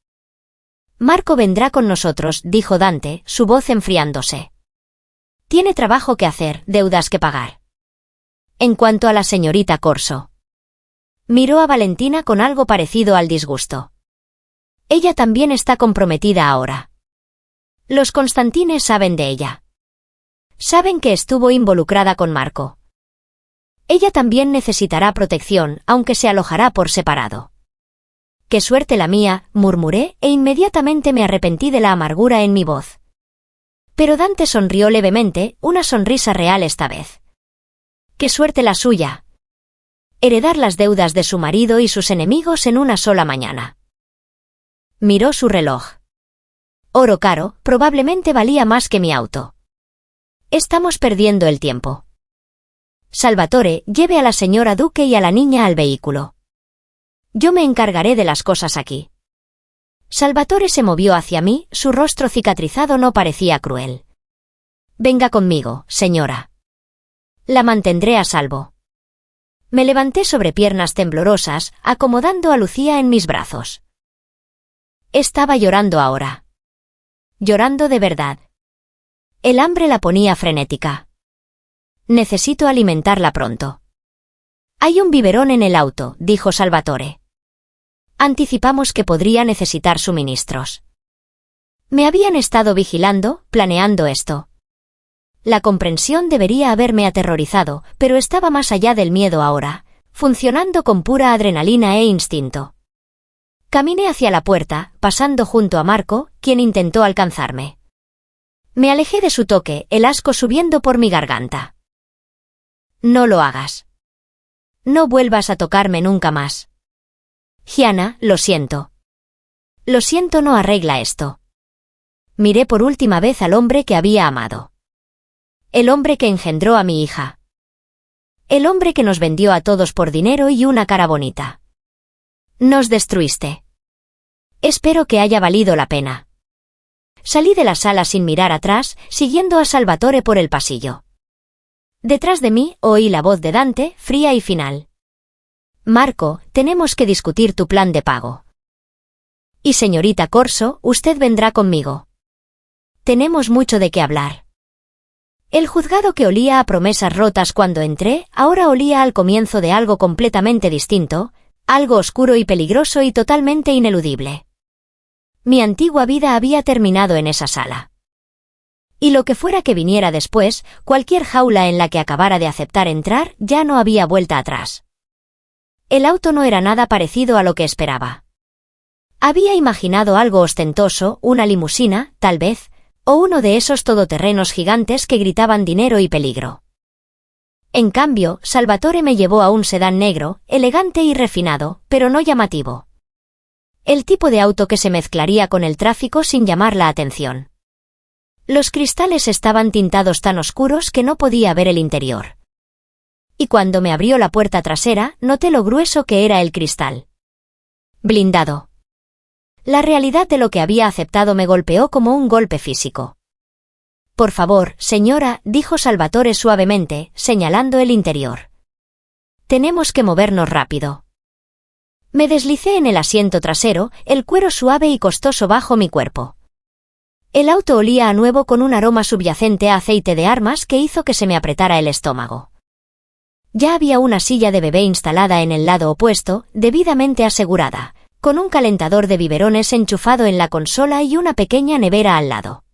Speaker 1: Marco vendrá con nosotros, dijo Dante, su voz enfriándose. Tiene trabajo que hacer, deudas que pagar. En cuanto a la señorita Corso. Miró a Valentina con algo parecido al disgusto. Ella también está comprometida ahora. Los Constantines saben de ella. Saben que estuvo involucrada con Marco. Ella también necesitará protección, aunque se alojará por separado. Qué suerte la mía, murmuré, e inmediatamente me arrepentí de la amargura en mi voz. Pero Dante sonrió levemente, una sonrisa real esta vez. ¡Qué suerte la suya! Heredar las deudas de su marido y sus enemigos en una sola mañana. Miró su reloj. Oro caro, probablemente valía más que mi auto. Estamos perdiendo el tiempo. Salvatore, lleve a la señora Duque y a la niña al vehículo. Yo me encargaré de las cosas aquí. Salvatore se movió hacia mí, su rostro cicatrizado no parecía cruel. Venga conmigo, señora. La mantendré a salvo. Me levanté sobre piernas temblorosas, acomodando a Lucía en mis brazos. Estaba llorando ahora. Llorando de verdad. El hambre la ponía frenética. Necesito alimentarla pronto. Hay un biberón en el auto, dijo Salvatore. Anticipamos que podría necesitar suministros. Me habían estado vigilando, planeando esto. La comprensión debería haberme aterrorizado, pero estaba más allá del miedo ahora, funcionando con pura adrenalina e instinto. Caminé hacia la puerta, pasando junto a Marco, quien intentó alcanzarme. Me alejé de su toque, el asco subiendo por mi garganta. No lo hagas. No vuelvas a tocarme nunca más. Gianna, lo siento. Lo siento no arregla esto. Miré por última vez al hombre que había amado. El hombre que engendró a mi hija. El hombre que nos vendió a todos por dinero y una cara bonita. Nos destruiste. Espero que haya valido la pena. Salí de la sala sin mirar atrás, siguiendo a Salvatore por el pasillo. Detrás de mí oí la voz de Dante, fría y final. Marco, tenemos que discutir tu plan de pago. Y señorita Corso, usted vendrá conmigo. Tenemos mucho de qué hablar. El juzgado que olía a promesas rotas cuando entré, ahora olía al comienzo de algo completamente distinto, algo oscuro y peligroso y totalmente ineludible. Mi antigua vida había terminado en esa sala. Y lo que fuera que viniera después, cualquier jaula en la que acabara de aceptar entrar, ya no había vuelta atrás. El auto no era nada parecido a lo que esperaba. Había imaginado algo ostentoso, una limusina, tal vez, o uno de esos todoterrenos gigantes que gritaban dinero y peligro. En cambio, Salvatore me llevó a un sedán negro, elegante y refinado, pero no llamativo. El tipo de auto que se mezclaría con el tráfico sin llamar la atención. Los cristales estaban tintados tan oscuros que no podía ver el interior. Y cuando me abrió la puerta trasera, noté lo grueso que era el cristal. Blindado. La realidad de lo que había aceptado me golpeó como un golpe físico. Por favor, señora, dijo Salvatore suavemente, señalando el interior. Tenemos que movernos rápido. Me deslicé en el asiento trasero, el cuero suave y costoso bajo mi cuerpo. El auto olía a nuevo con un aroma subyacente a aceite de armas que hizo que se me apretara el estómago. Ya había una silla de bebé instalada en el lado opuesto, debidamente asegurada, con un calentador de biberones enchufado en la consola y una pequeña nevera al lado.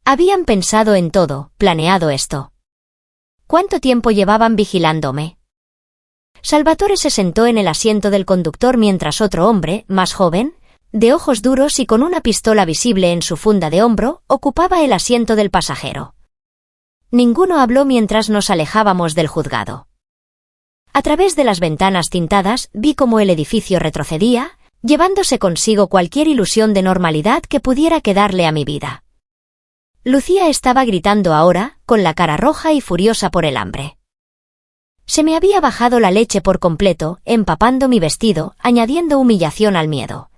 Speaker 1: Habían pensado en todo, planeado esto. ¿Cuánto tiempo llevaban vigilándome? Salvatore se sentó en el asiento del conductor mientras otro hombre, más joven, de ojos duros y con una pistola visible en su funda de hombro, ocupaba el asiento del pasajero. Ninguno habló mientras nos alejábamos del juzgado. A través de las ventanas tintadas vi cómo el edificio retrocedía, llevándose consigo cualquier ilusión de normalidad que pudiera quedarle a mi vida. Lucía estaba gritando ahora, con la cara roja y furiosa por el hambre. Se me había bajado la leche por completo, empapando mi vestido, añadiendo humillación al miedo.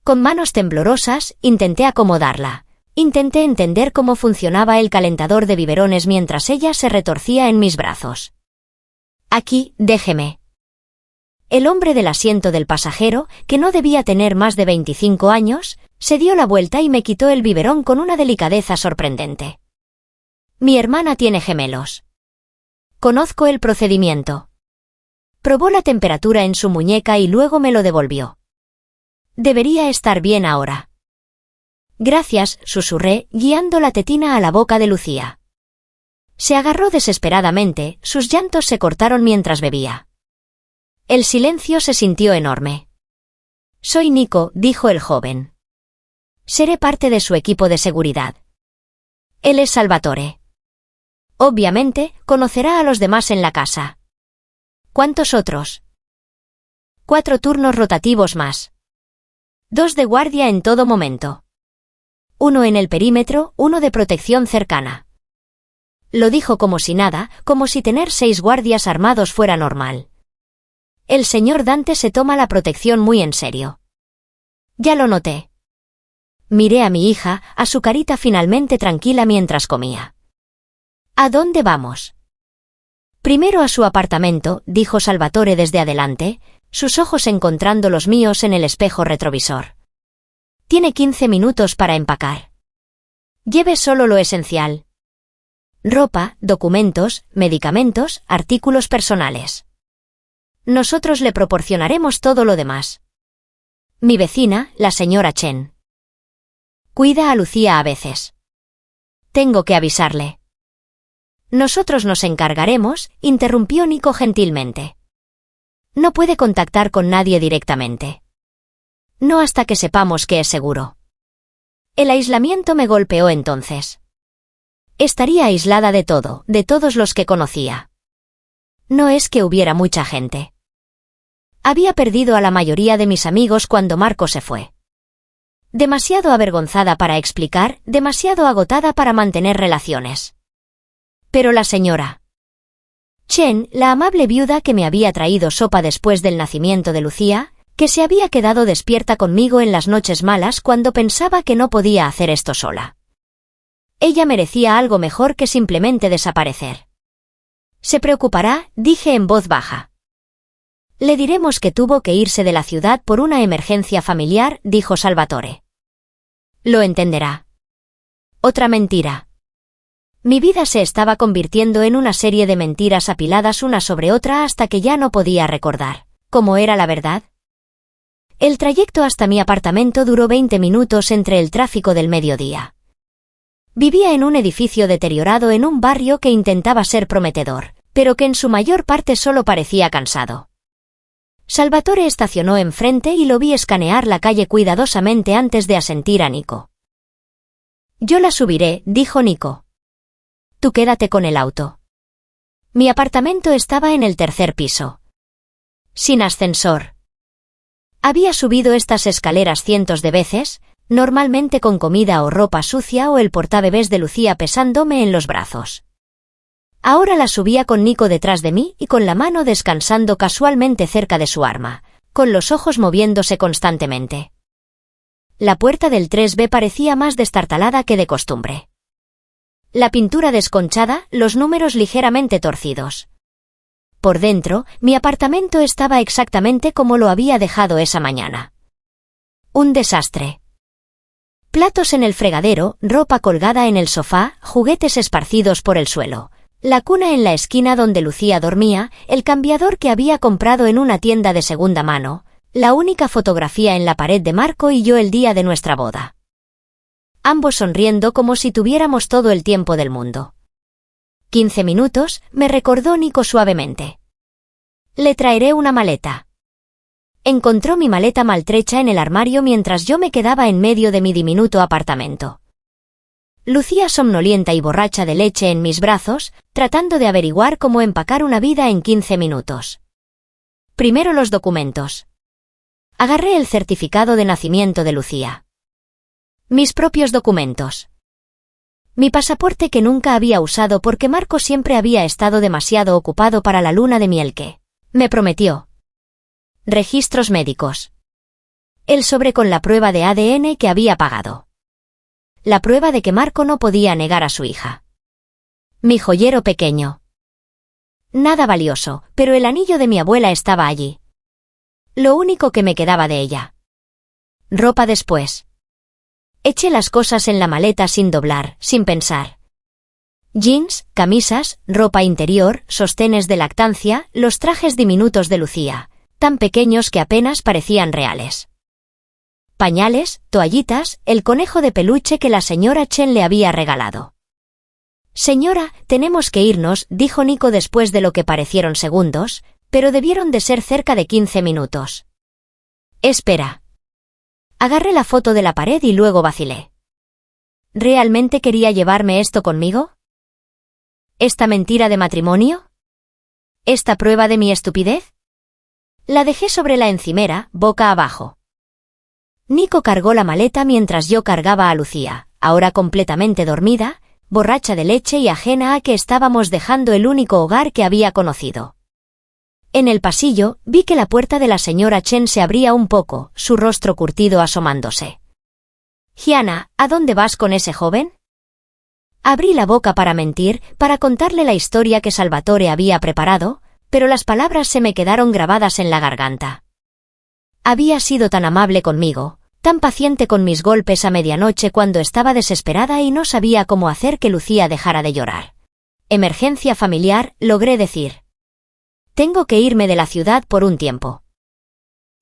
Speaker 1: Con manos temblorosas, intenté acomodarla. Intenté entender cómo funcionaba el calentador de biberones mientras ella se retorcía en mis brazos. Aquí, déjeme. El hombre del asiento del pasajero, que no debía tener más de 25 años, se dio la vuelta y me quitó el biberón con una delicadeza sorprendente. Mi hermana tiene gemelos. Conozco el procedimiento. Probó la temperatura en su muñeca y luego me lo devolvió. Debería estar bien ahora. Gracias, susurré, guiando la tetina a la boca de Lucía. Se agarró desesperadamente, sus llantos se cortaron mientras bebía. El silencio se sintió enorme. Soy Nico, dijo el joven. Seré parte de su equipo de seguridad. Él es Salvatore. Obviamente, conocerá a los demás en la casa. ¿Cuántos otros? 4 turnos rotativos más. 2 de guardia en todo momento. 1 en el perímetro, 1 de protección cercana. Lo dijo como si nada, como si tener 6 guardias armados fuera normal. El señor Dante se toma la protección muy en serio. Ya lo noté. Miré a mi hija, a su carita finalmente tranquila mientras comía. ¿A dónde vamos? Primero a su apartamento, dijo Salvatore desde adelante, sus ojos encontrando los míos en el espejo retrovisor. Tiene 15 minutos para empacar. Lleve solo lo esencial. Ropa, documentos, medicamentos, artículos personales. Nosotros le proporcionaremos todo lo demás. Mi vecina, la señora Chen. Cuida a Lucía a veces. Tengo que avisarle. Nosotros nos encargaremos, interrumpió Nico gentilmente. No puede contactar con nadie directamente. No hasta que sepamos que es seguro. El aislamiento me golpeó entonces. Estaría aislada de todo, de todos los que conocía. No es que hubiera mucha gente. Había perdido a la mayoría de mis amigos cuando Marco se fue. Demasiado avergonzada para explicar, demasiado agotada para mantener relaciones. Pero la señora Chen, la amable viuda que me había traído sopa después del nacimiento de Lucía, que se había quedado despierta conmigo en las noches malas cuando pensaba que no podía hacer esto sola. Ella merecía algo mejor que simplemente desaparecer. Se preocupará, dije en voz baja. Le diremos que tuvo que irse de la ciudad por una emergencia familiar, dijo Salvatore. Lo entenderá. Otra mentira. Mi vida se estaba convirtiendo en una serie de mentiras apiladas una sobre otra hasta que ya no podía recordar cómo era la verdad. El trayecto hasta mi apartamento duró 20 minutos entre el tráfico del mediodía. Vivía en un edificio deteriorado en un barrio que intentaba ser prometedor, pero que en su mayor parte solo parecía cansado. Salvatore estacionó enfrente y lo vi escanear la calle cuidadosamente antes de asentir a Nico. Yo la subiré, dijo Nico. Tú quédate con el auto. Mi apartamento estaba en el tercer piso. Sin ascensor. Había subido estas escaleras cientos de veces, normalmente con comida o ropa sucia o el portabebés de Lucía pesándome en los brazos. Ahora la subía con Nico detrás de mí y con la mano descansando casualmente cerca de su arma, con los ojos moviéndose constantemente. La puerta del 3B parecía más destartalada que de costumbre. La pintura desconchada, los números ligeramente torcidos. Por dentro, mi apartamento estaba exactamente como lo había dejado esa mañana. Un desastre. Platos en el fregadero, ropa colgada en el sofá, juguetes esparcidos por el suelo, la cuna en la esquina donde Lucía dormía, el cambiador que había comprado en una tienda de segunda mano, la única fotografía en la pared de Marco y yo el día de nuestra boda. Ambos sonriendo como si tuviéramos todo el tiempo del mundo. 15 minutos, me recordó Nico suavemente. Le traeré una maleta. Encontró mi maleta maltrecha en el armario mientras yo me quedaba en medio de mi diminuto apartamento. Lucía somnolienta y borracha de leche en mis brazos, tratando de averiguar cómo empacar una vida en 15 minutos. Primero los documentos. Agarré el certificado de nacimiento de Lucía. Mis propios documentos. Mi pasaporte que nunca había usado porque Marco siempre había estado demasiado ocupado para la luna de miel que me prometió. Registros médicos. El sobre con la prueba de ADN que había pagado. La prueba de que Marco no podía negar a su hija. Mi joyero pequeño. Nada valioso, pero el anillo de mi abuela estaba allí. Lo único que me quedaba de ella. Ropa después. Eché las cosas en la maleta sin doblar, sin pensar. Jeans, camisas, ropa interior, sostenes de lactancia, los trajes diminutos de Lucía, tan pequeños que apenas parecían reales. Pañales, toallitas, el conejo de peluche que la señora Chen le había regalado. Señora, tenemos que irnos, dijo Nico después de lo que parecieron segundos, pero debieron de ser cerca de 15 minutos. Espera. Agarré la foto de la pared y luego vacilé. ¿Realmente quería llevarme esto conmigo? ¿Esta mentira de matrimonio? ¿Esta prueba de mi estupidez? La dejé sobre la encimera, boca abajo. Nico cargó la maleta mientras yo cargaba a Lucía, ahora completamente dormida, borracha de leche y ajena a que estábamos dejando el único hogar que había conocido. En el pasillo, vi que la puerta de la señora Chen se abría un poco, su rostro curtido asomándose. «Gianna, ¿a dónde vas con ese joven?» Abrí la boca para mentir, para contarle la historia que Salvatore había preparado, pero las palabras se me quedaron grabadas en la garganta. Había sido tan amable conmigo, tan paciente con mis golpes a medianoche cuando estaba desesperada y no sabía cómo hacer que Lucía dejara de llorar. Emergencia familiar, logré decir. Tengo que irme de la ciudad por un tiempo.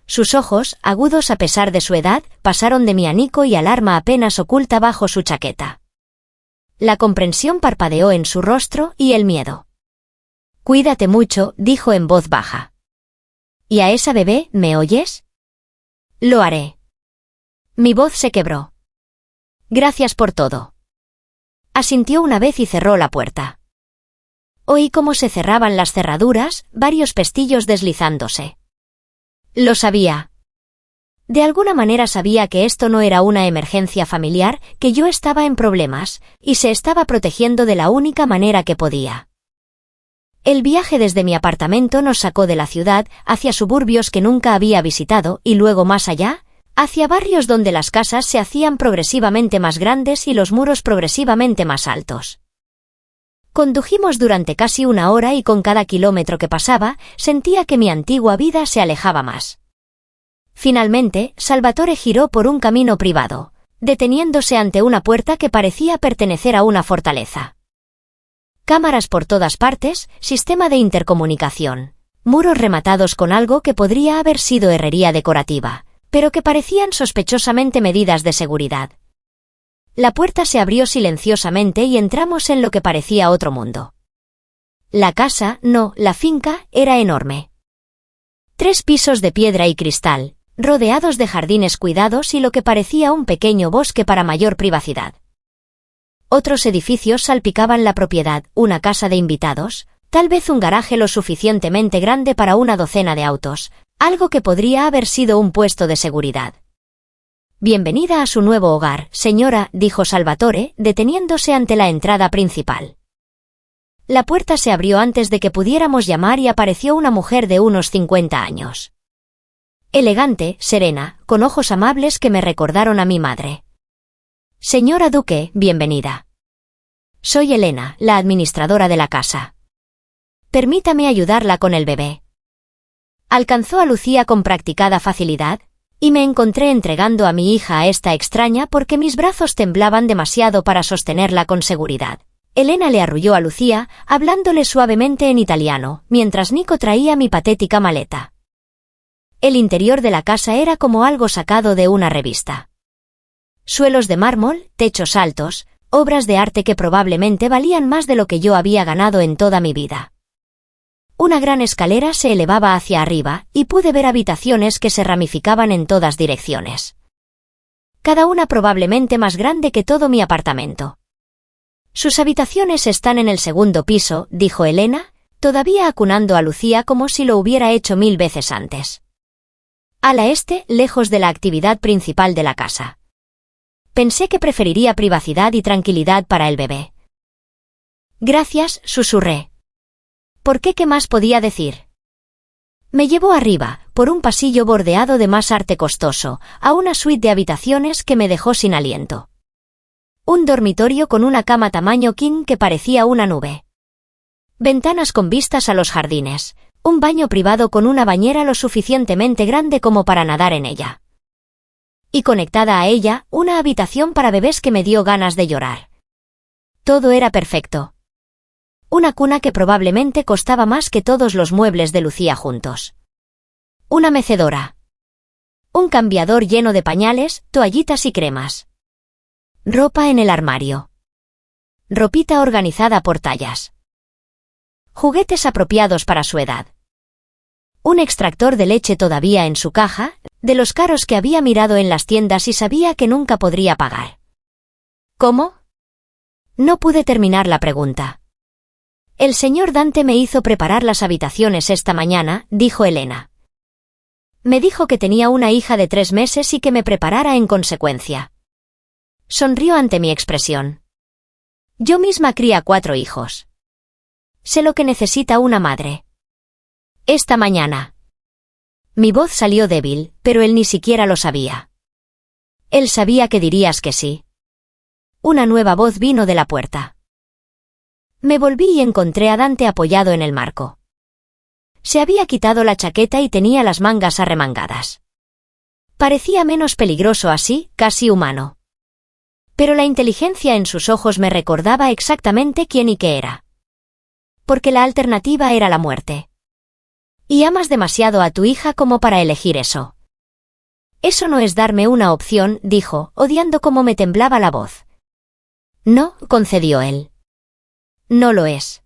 Speaker 1: Sus ojos, agudos a pesar de su edad, pasaron de mi a Nico y al arma apenas oculta bajo su chaqueta. La comprensión parpadeó en su rostro y el miedo. Cuídate mucho, dijo en voz baja. ¿Y a esa bebé, me oyes? Lo haré. Mi voz se quebró. Gracias por todo. Asintió una vez y cerró la puerta. Oí cómo se cerraban las cerraduras, varios pestillos deslizándose. Lo sabía. De alguna manera sabía que esto no era una emergencia familiar, que yo estaba en problemas, y se estaba protegiendo de la única manera que podía. El viaje desde mi apartamento nos sacó de la ciudad, hacia suburbios que nunca había visitado, y luego más allá, hacia barrios donde las casas se hacían progresivamente más grandes y los muros progresivamente más altos. Condujimos durante casi una hora y con cada kilómetro que pasaba, sentía que mi antigua vida se alejaba más. Finalmente, Salvatore giró por un camino privado, deteniéndose ante una puerta que parecía pertenecer a una fortaleza. Cámaras por todas partes, sistema de intercomunicación, muros rematados con algo que podría haber sido herrería decorativa, pero que parecían sospechosamente medidas de seguridad. La puerta se abrió silenciosamente y entramos en lo que parecía otro mundo. La casa, no, la finca, era enorme. 3 pisos de piedra y cristal, rodeados de jardines cuidados y lo que parecía un pequeño bosque para mayor privacidad. Otros edificios salpicaban la propiedad, una casa de invitados, tal vez un garaje lo suficientemente grande para una docena de autos, algo que podría haber sido un puesto de seguridad. Bienvenida a su nuevo hogar, señora, dijo Salvatore, deteniéndose ante la entrada principal. La puerta se abrió antes de que pudiéramos llamar y apareció una mujer de unos 50 años. Elegante, serena, con ojos amables que me recordaron a mi madre. Señora Duque, bienvenida. Soy Elena, la administradora de la casa. Permítame ayudarla con el bebé. Alcanzó a Lucía con practicada facilidad, y me encontré entregando a mi hija a esta extraña porque mis brazos temblaban demasiado para sostenerla con seguridad. Elena le arrulló a Lucía, hablándole suavemente en italiano, mientras Nico traía mi patética maleta. El interior de la casa era como algo sacado de una revista. Suelos de mármol, techos altos, obras de arte que probablemente valían más de lo que yo había ganado en toda mi vida. Una gran escalera se elevaba hacia arriba, y pude ver habitaciones que se ramificaban en todas direcciones. Cada una probablemente más grande que todo mi apartamento. Sus habitaciones están en el segundo piso, dijo Elena, todavía acunando a Lucía como si lo hubiera hecho 1000 veces antes. Ala este, lejos de la actividad principal de la casa. Pensé que preferiría privacidad y tranquilidad para el bebé. Gracias, susurré. ¿Por qué? ¿Qué más podía decir? Me llevó arriba, por un pasillo bordeado de más arte costoso, a una suite de habitaciones que me dejó sin aliento. Un dormitorio con una cama tamaño king que parecía una nube. Ventanas con vistas a los jardines, un baño privado con una bañera lo suficientemente grande como para nadar en ella. Y conectada a ella, una habitación para bebés que me dio ganas de llorar. Todo era perfecto. Una cuna que probablemente costaba más que todos los muebles de Lucía juntos. Una mecedora. Un cambiador lleno de pañales, toallitas y cremas. Ropa en el armario. Ropita organizada por tallas. Juguetes apropiados para su edad. Un extractor de leche todavía en su caja, de los caros que había mirado en las tiendas y sabía que nunca podría pagar. ¿Cómo? No pude terminar la pregunta. El señor Dante me hizo preparar las habitaciones esta mañana, dijo Elena. Me dijo que tenía una hija de 3 meses y que me preparara en consecuencia. Sonrió ante mi expresión. Yo misma cría 4 hijos. Sé lo que necesita una madre. Esta mañana. Mi voz salió débil, pero él ni siquiera lo sabía. Él sabía que dirías que sí. Una nueva voz vino de la puerta. Me volví y encontré a Dante apoyado en el marco. Se había quitado la chaqueta y tenía las mangas arremangadas. Parecía menos peligroso así, casi humano. Pero la inteligencia en sus ojos me recordaba exactamente quién y qué era. Porque la alternativa era la muerte. Y amas demasiado a tu hija como para elegir eso. Eso no es darme una opción, dijo, odiando cómo me temblaba la voz. No, concedió él. No lo es.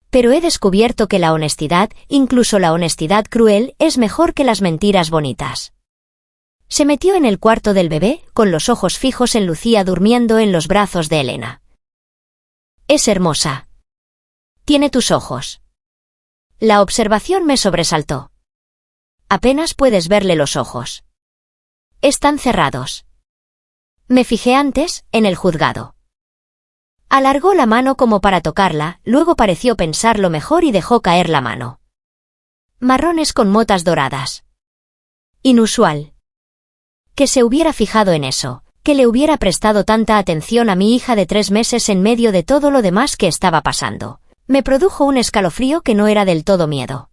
Speaker 1: Pero he descubierto que la honestidad, incluso la honestidad cruel, es mejor que las mentiras bonitas. Se metió en el cuarto del bebé, con los ojos fijos en Lucía durmiendo en los brazos de Elena. Es hermosa. Tiene tus ojos. La observación me sobresaltó. Apenas puedes verle los ojos. Están cerrados. Me fijé antes, en el juzgado. Alargó la mano como para tocarla, luego pareció pensarlo mejor y dejó caer la mano. Marrones con motas doradas. Inusual. Que se hubiera fijado en eso, que le hubiera prestado tanta atención a mi hija de 3 meses en medio de todo lo demás que estaba pasando. Me produjo un escalofrío que no era del todo miedo.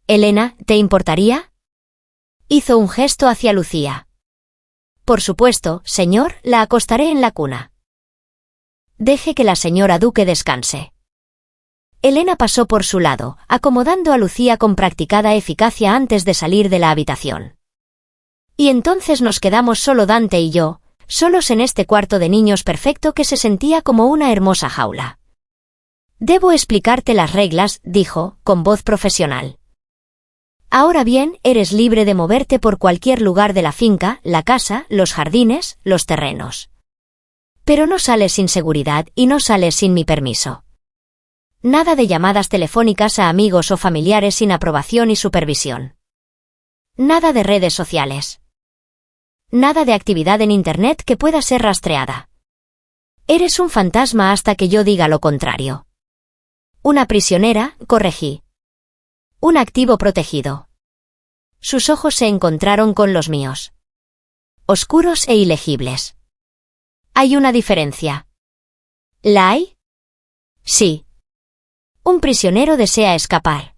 Speaker 1: «Elena, ¿te importaría?». Hizo un gesto hacia Lucía. «Por supuesto, señor, la acostaré en la cuna». «Deje que la señora Duque descanse». Elena pasó por su lado, acomodando a Lucía con practicada eficacia antes de salir de la habitación. Y entonces nos quedamos solo Dante y yo, solos en este cuarto de niños perfecto que se sentía como una hermosa jaula. «Debo explicarte las reglas», dijo, con voz profesional. «Ahora bien, eres libre de moverte por cualquier lugar de la finca, la casa, los jardines, los terrenos. Pero no sales sin seguridad y no sales sin mi permiso. Nada de llamadas telefónicas a amigos o familiares sin aprobación y supervisión. Nada de redes sociales. Nada de actividad en Internet que pueda ser rastreada. Eres un fantasma hasta que yo diga lo contrario». «Una prisionera», corregí. «Un activo protegido». Sus ojos se encontraron con los míos. Oscuros e ilegibles. «Hay una diferencia». «¿La hay?». «Sí. Un prisionero desea escapar.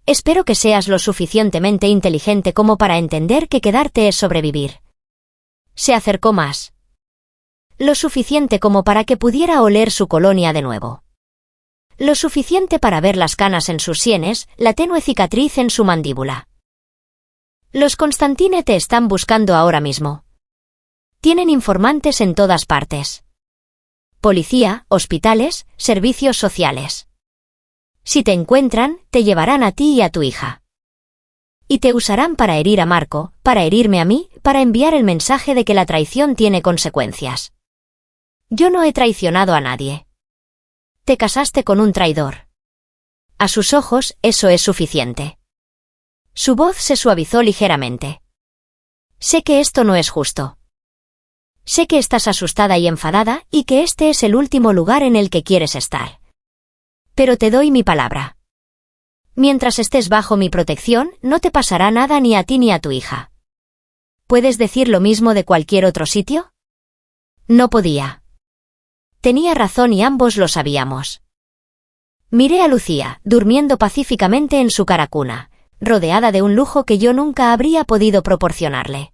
Speaker 1: Espero que seas lo suficientemente inteligente como para entender que quedarte es sobrevivir». Se acercó más. Lo suficiente como para que pudiera oler su colonia de nuevo. Lo suficiente para ver las canas en sus sienes, la tenue cicatriz en su mandíbula. «Los Constantine te están buscando ahora mismo. Tienen informantes en todas partes. Policía, hospitales, servicios sociales. Si te encuentran, te llevarán a ti y a tu hija. Y te usarán para herir a Marco, para herirme a mí, para enviar el mensaje de que la traición tiene consecuencias. Yo no he traicionado a nadie. Te casaste con un traidor. A sus ojos, eso es suficiente». Su voz se suavizó ligeramente. «Sé que esto no es justo. Sé que estás asustada y enfadada y que este es el último lugar en el que quieres estar. Pero te doy mi palabra. Mientras estés bajo mi protección, no te pasará nada ni a ti ni a tu hija». ¿Puedes decir lo mismo de cualquier otro sitio? No podía. Tenía razón y ambos lo sabíamos. Miré a Lucía, durmiendo pacíficamente en su caracuna, rodeada de un lujo que yo nunca habría podido proporcionarle.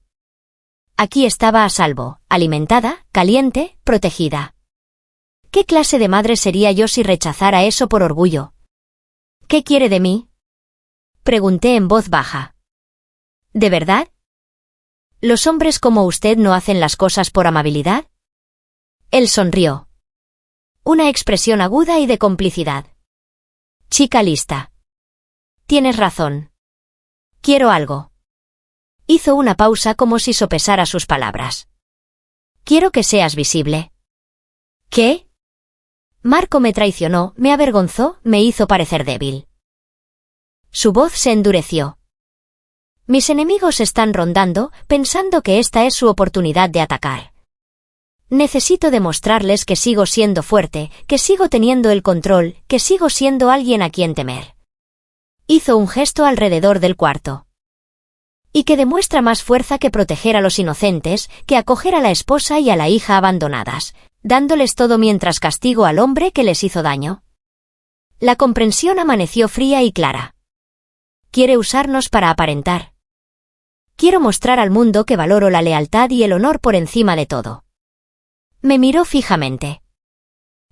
Speaker 1: Aquí estaba a salvo, alimentada, caliente, protegida. ¿Qué clase de madre sería yo si rechazara eso por orgullo? «¿Qué quiere de mí?», pregunté en voz baja. «¿De verdad? ¿Los hombres como usted no hacen las cosas por amabilidad?». Él sonrió. Una expresión aguda y de complicidad. «Chica lista. Tienes razón. Quiero algo». Hizo una pausa como si sopesara sus palabras. «Quiero que seas visible». «¿Qué?». «Marco me traicionó, me avergonzó, me hizo parecer débil». Su voz se endureció. «Mis enemigos están rondando, pensando que esta es su oportunidad de atacar. Necesito demostrarles que sigo siendo fuerte, que sigo teniendo el control, que sigo siendo alguien a quien temer». Hizo un gesto alrededor del cuarto. «Y que demuestra más fuerza que proteger a los inocentes, que acoger a la esposa y a la hija abandonadas, dándoles todo mientras castigo al hombre que les hizo daño». La comprensión amaneció fría y clara. «Quiere usarnos para aparentar. Quiero mostrar al mundo que valoro la lealtad y el honor por encima de todo». Me miró fijamente.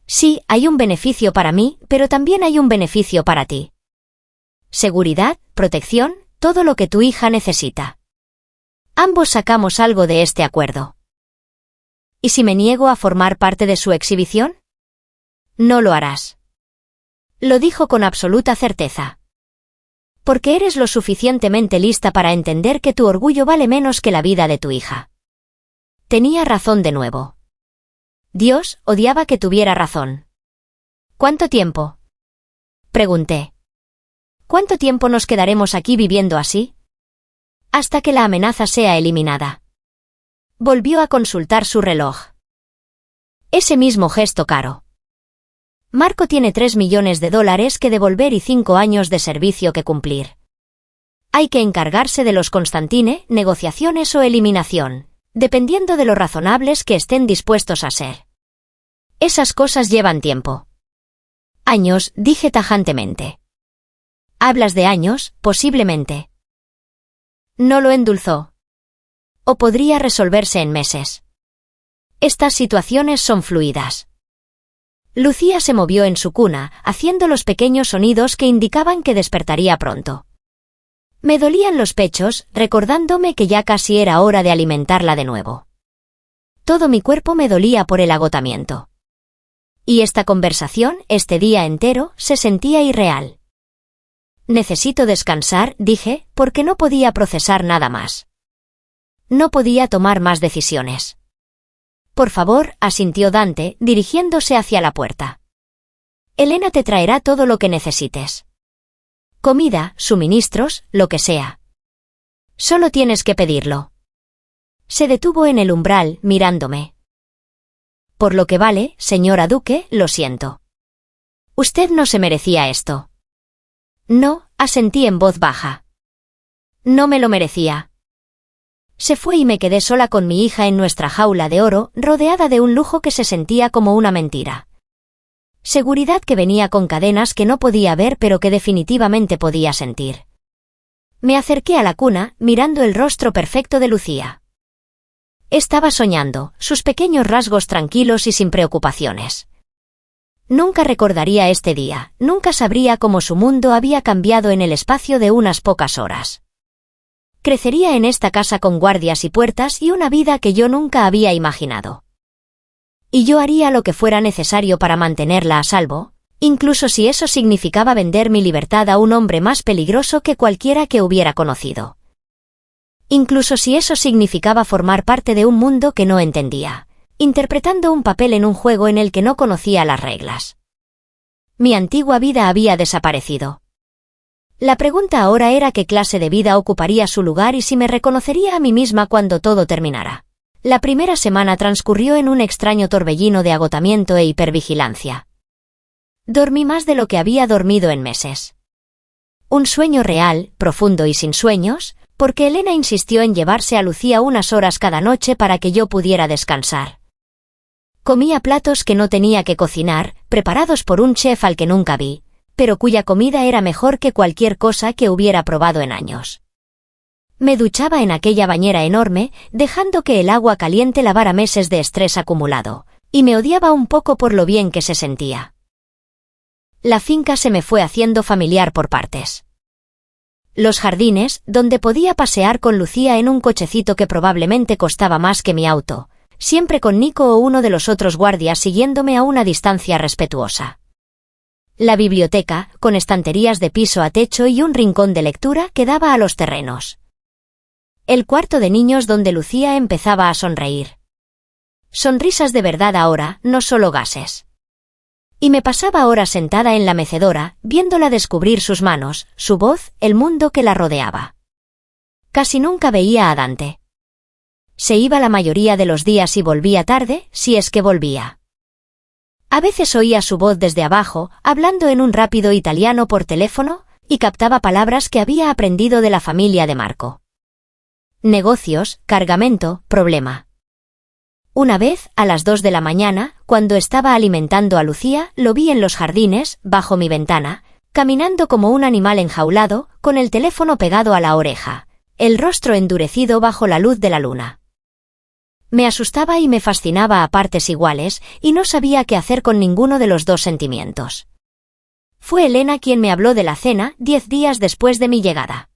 Speaker 1: «Sí, hay un beneficio para mí, pero también hay un beneficio para ti. Seguridad, protección, todo lo que tu hija necesita. Ambos sacamos algo de este acuerdo». «¿Y si me niego a formar parte de su exhibición?». «No lo harás». Lo dijo con absoluta certeza. «Porque eres lo suficientemente lista para entender que tu orgullo vale menos que la vida de tu hija». Tenía razón de nuevo. Dios, odiaba que tuviera razón. «¿Cuánto tiempo?», pregunté. «¿Cuánto tiempo nos quedaremos aquí viviendo así?». hasta que la amenaza sea eliminada. Volvió a consultar su reloj. Ese mismo gesto caro. Marco tiene $3 millones que devolver y 5 años de servicio que cumplir. Hay que encargarse de los Constantine, negociaciones o eliminación, dependiendo de lo razonables que estén dispuestos a ser. Esas cosas llevan tiempo. Años, dije tajantemente. ¿Hablas de años, posiblemente? No lo endulzó. O podría resolverse en meses. Estas situaciones son fluidas. Lucía se movió en su cuna, haciendo los pequeños sonidos que indicaban que despertaría pronto. Me dolían los pechos, recordándome que ya casi era hora de alimentarla de nuevo. Todo mi cuerpo me dolía por el agotamiento. Y esta conversación, este día entero, se sentía irreal. Necesito descansar, dije, porque no podía procesar nada más. No podía tomar más decisiones. Por favor, asintió Dante, dirigiéndose hacia la puerta. Elena te traerá todo lo que necesites. Comida, suministros, lo que sea. Solo tienes que pedirlo. Se detuvo en el umbral, mirándome. Por lo que vale, señora Duque, lo siento. Usted no se merecía esto. No, asentí en voz baja. No me lo merecía. Se fue y me quedé sola con mi hija en nuestra jaula de oro, rodeada de un lujo que se sentía como una mentira. Seguridad que venía con cadenas que no podía ver pero que definitivamente podía sentir. Me acerqué a la cuna, mirando el rostro perfecto de Lucía. Estaba soñando, sus pequeños rasgos tranquilos y sin preocupaciones. Nunca recordaría este día, nunca sabría cómo su mundo había cambiado en el espacio de unas pocas horas. Crecería en esta casa con guardias y puertas y una vida que yo nunca había imaginado. Y yo haría lo que fuera necesario para mantenerla a salvo, incluso si eso significaba vender mi libertad a un hombre más peligroso que cualquiera que hubiera conocido. Incluso si eso significaba formar parte de un mundo que no entendía, interpretando un papel en un juego en el que no conocía las reglas. Mi antigua vida había desaparecido. La pregunta ahora era qué clase de vida ocuparía su lugar y si me reconocería a mí misma cuando todo terminara. La primera semana transcurrió en un extraño torbellino de agotamiento e hipervigilancia. Dormí más de lo que había dormido en meses. Un sueño real, profundo y sin sueños, porque Elena insistió en llevarse a Lucía unas horas cada noche para que yo pudiera descansar. Comía platos que no tenía que cocinar, preparados por un chef al que nunca vi, pero cuya comida era mejor que cualquier cosa que hubiera probado en años. Me duchaba en aquella bañera enorme, dejando que el agua caliente lavara meses de estrés acumulado, y me odiaba un poco por lo bien que se sentía. La finca se me fue haciendo familiar por partes. Los jardines, donde podía pasear con Lucía en un cochecito que probablemente costaba más que mi auto, siempre con Nico o uno de los otros guardias siguiéndome a una distancia respetuosa. La biblioteca, con estanterías de piso a techo y un rincón de lectura que daba a los terrenos. El cuarto de niños donde Lucía empezaba a sonreír. Sonrisas de verdad ahora, no solo gases. Y me pasaba horas sentada en la mecedora, viéndola descubrir sus manos, su voz, el mundo que la rodeaba. Casi nunca veía a Dante. Se iba la mayoría de los días y volvía tarde, si es que volvía. A veces oía su voz desde abajo, hablando en un rápido italiano por teléfono, y captaba palabras que había aprendido de la familia de Marco. Negocios, cargamento, problema. Una vez, a las 2 de la mañana, cuando estaba alimentando a Lucía, lo vi en los jardines, bajo mi ventana, caminando como un animal enjaulado, con el teléfono pegado a la oreja, el rostro endurecido bajo la luz de la luna. Me asustaba y me fascinaba a partes iguales, y no sabía qué hacer con ninguno de los dos sentimientos. Fue Elena quien me habló de la cena 10 días después de mi llegada.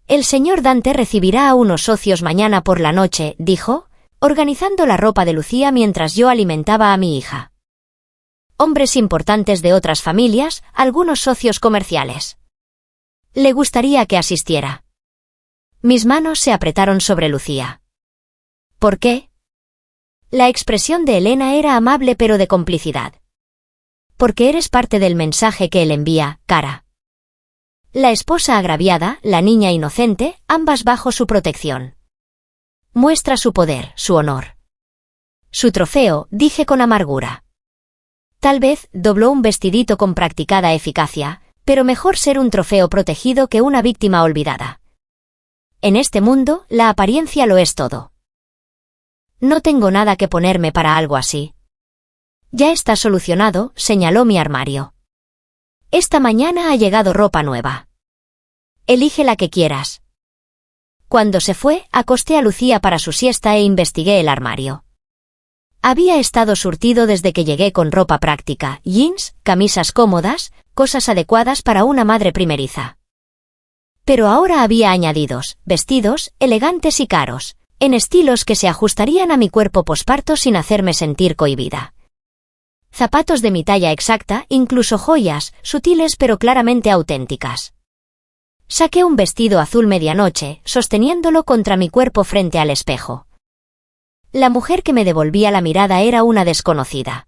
Speaker 1: El señor Dante recibirá a unos socios mañana por la noche, dijo, organizando la ropa de Lucía mientras yo alimentaba a mi hija. Hombres importantes de otras familias, algunos socios comerciales. Le gustaría que asistiera. Mis manos se apretaron sobre Lucía. ¿Por qué? La expresión de Elena era amable pero de complicidad. Porque eres parte del mensaje que él envía, cara. La esposa agraviada, la niña inocente, ambas bajo su protección. Muestra su poder, su honor. Su trofeo, dije con amargura. Tal vez dobló un vestidito con practicada eficacia, pero mejor ser un trofeo protegido que una víctima olvidada. En este mundo, la apariencia lo es todo. No tengo nada que ponerme para algo así. Ya está solucionado, señaló mi armario. Esta mañana ha llegado ropa nueva. Elige la que quieras. Cuando se fue, acosté a Lucía para su siesta e investigué el armario. Había estado surtido desde que llegué con ropa práctica, jeans, camisas cómodas, cosas adecuadas para una madre primeriza. Pero ahora había añadidos, vestidos, elegantes y caros, en estilos que se ajustarían a mi cuerpo posparto sin hacerme sentir cohibida. Zapatos de mi talla exacta, incluso joyas, sutiles pero claramente auténticas. Saqué un vestido azul medianoche, sosteniéndolo contra mi cuerpo frente al espejo. La mujer que me devolvía la mirada era una desconocida.